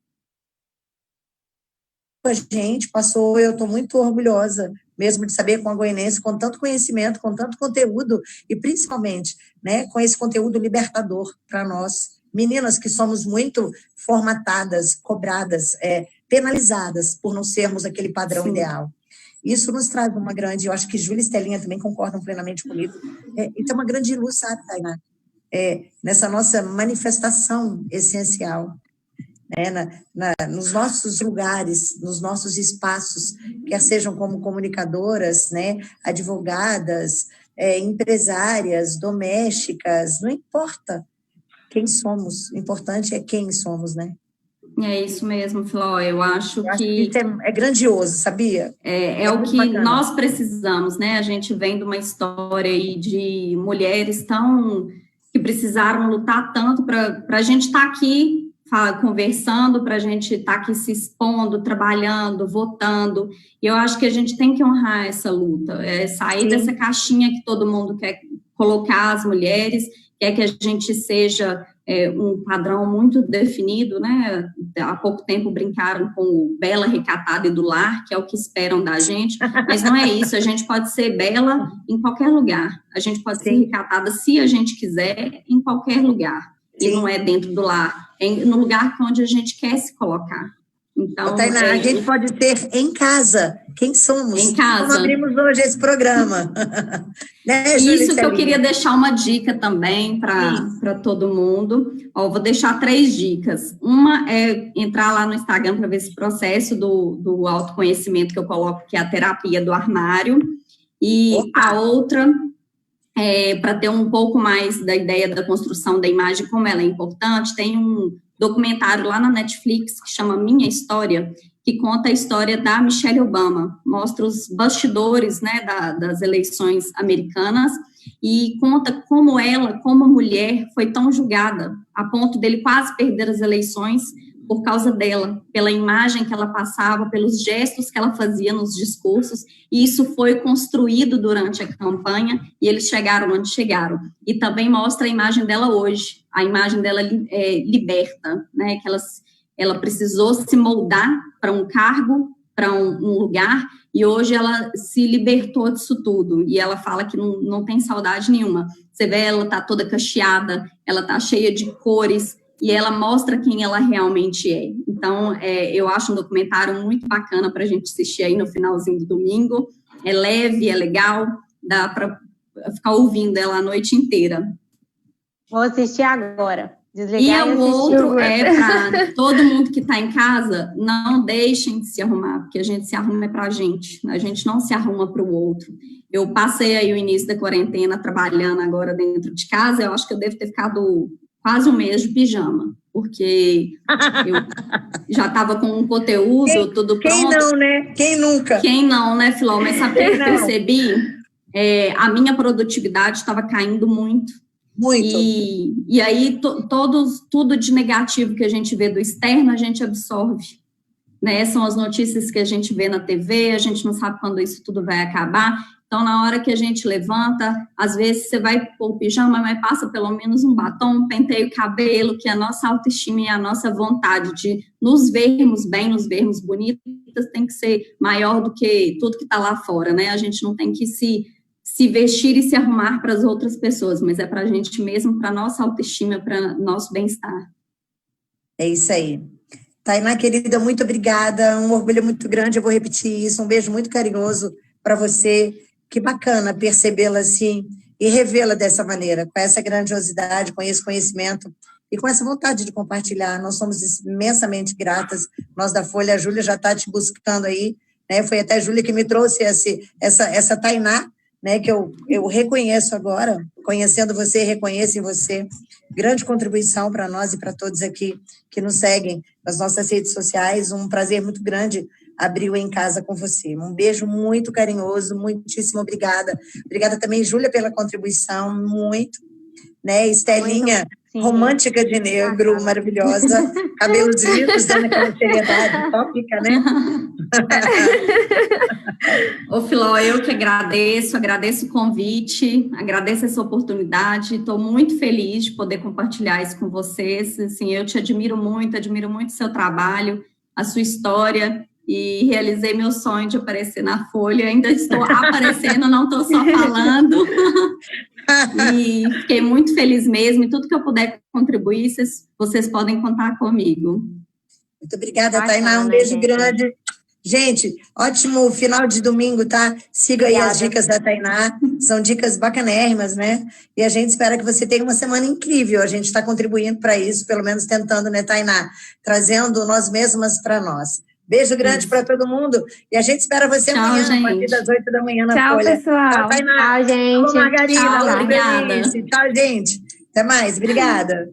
a gente, passou, eu estou muito orgulhosa mesmo de saber, com a goianense, com tanto conhecimento, com tanto conteúdo, e principalmente, né, com esse conteúdo libertador para nós, meninas que somos muito formatadas, cobradas, penalizadas por não sermos aquele padrão ideal. Isso nos traz uma grande, eu acho que Júlia e Estelinha também concordam plenamente comigo, isso é uma grande luz, sabe, Tainá? Nessa nossa manifestação essencial, né, nos nossos lugares, nos nossos espaços, quer sejam como comunicadoras, né, advogadas, empresárias, domésticas, não importa quem somos, o importante é quem somos, né? É isso mesmo, Filó, eu acho que isso é grandioso, sabia? É o que bacana. Nós precisamos, né? A gente vem de uma história aí de mulheres que precisaram lutar tanto para a gente estar aqui conversando, para a gente estar aqui se expondo, trabalhando, votando, e eu acho que a gente tem que honrar essa luta, sair dessa caixinha que todo mundo quer colocar as mulheres, quer que a gente seja um padrão muito definido, né? Há pouco tempo brincaram com o bela, recatada e do lar, que é o que esperam da gente, mas não é isso, a gente pode ser bela em qualquer lugar, a gente pode ser recatada se a gente quiser, em qualquer lugar. E não é dentro do lar, é no lugar onde a gente quer se colocar. Então, Tainá, a gente pode ter em casa, quem somos. Em casa. Como abrimos hoje esse programa. Né, isso que eu queria deixar uma dica também para todo mundo. Vou deixar 3 dicas. Uma é entrar lá no Instagram para ver esse processo do autoconhecimento que eu coloco, que é a terapia do armário. E a outra... para ter um pouco mais da ideia da construção da imagem, como ela é importante, tem um documentário lá na Netflix que chama Minha História, que conta a história da Michelle Obama, mostra os bastidores, né, das eleições americanas e conta como ela, como mulher, foi tão julgada a ponto dele quase perder as eleições por causa dela, pela imagem que ela passava, pelos gestos que ela fazia nos discursos, e isso foi construído durante a campanha, e eles chegaram onde chegaram. E também mostra a imagem dela hoje, a imagem dela liberta, né, que ela precisou se moldar para um cargo, para um lugar, e hoje ela se libertou disso tudo, e ela fala que não tem saudade nenhuma. Você vê, ela está toda cacheada, ela está cheia de cores, e ela mostra quem ela realmente é. Então, eu acho um documentário muito bacana para a gente assistir aí no finalzinho do domingo. É leve, é legal, dá para ficar ouvindo ela a noite inteira. Vou assistir agora. Desligar e o outro para todo mundo que está em casa, não deixem de se arrumar, porque a gente se arruma para a gente não se arruma para o outro. Eu passei aí o início da quarentena trabalhando agora dentro de casa, eu acho que eu devo ter ficado quase um mês de pijama, porque eu já estava com um conteúdo, tudo pronto. Quem não, né? Quem nunca? Quem não, né, Filó? Mas sabe o que eu percebi? A minha produtividade estava caindo muito. Muito. E aí, tudo de negativo que a gente vê do externo, a gente absorve. Né? São as notícias que a gente vê na TV, a gente não sabe quando isso tudo vai acabar. Então, na hora que a gente levanta, às vezes você vai pôr o pijama, mas passa pelo menos um batom, penteia o cabelo, que a nossa autoestima e a nossa vontade de nos vermos bem, nos vermos bonitas, tem que ser maior do que tudo que está lá fora, né? A gente não tem que se vestir e se arrumar para as outras pessoas, mas é para a gente mesmo, para a nossa autoestima, para nosso bem-estar. É isso aí. Tainá, querida, muito obrigada, um orgulho muito grande, eu vou repetir isso, um beijo muito carinhoso para você. Que bacana percebê-la assim e revê-la dessa maneira, com essa grandiosidade, com esse conhecimento e com essa vontade de compartilhar. Nós somos imensamente gratas, nós da Folha, a Júlia já está te buscando aí, né? Foi até a Júlia que me trouxe essa Tainá, né? Que eu reconheço agora, conhecendo você, reconheço em você, grande contribuição para nós e para todos aqui que nos seguem nas nossas redes sociais, um prazer muito grande abriu em casa com você. Um beijo muito carinhoso, muitíssimo obrigada. Obrigada também, Júlia, pela contribuição, muito. Né? Estelinha, romântica de negro, maravilhosa. Cabelos lisos, dando aquela seriedade tópica, né? Ô, Filó, eu que agradeço o convite, agradeço essa oportunidade, estou muito feliz de poder compartilhar isso com vocês, assim, eu te admiro muito o seu trabalho, a sua história, e realizei meu sonho de aparecer na Folha, ainda estou aparecendo, não estou só falando, e fiquei muito feliz mesmo, e tudo que eu puder contribuir, vocês podem contar comigo. Muito obrigada, Tainá, um beijo grande. Gente, ótimo final de domingo, tá? Siga aí as dicas da Tainá, são dicas bacanérrimas, né? E a gente espera que você tenha uma semana incrível, a gente está contribuindo para isso, pelo menos tentando, né, Tainá? Trazendo nós mesmas para nós. Beijo grande para todo mundo e a gente espera você amanhã, a partir das 8 da manhã na Folha. Tchau, pessoal. Tchau, Tainá. Tchau, gente. Tchau, Margarida. Tchau, obrigada. Tchau, gente. Até mais, obrigada.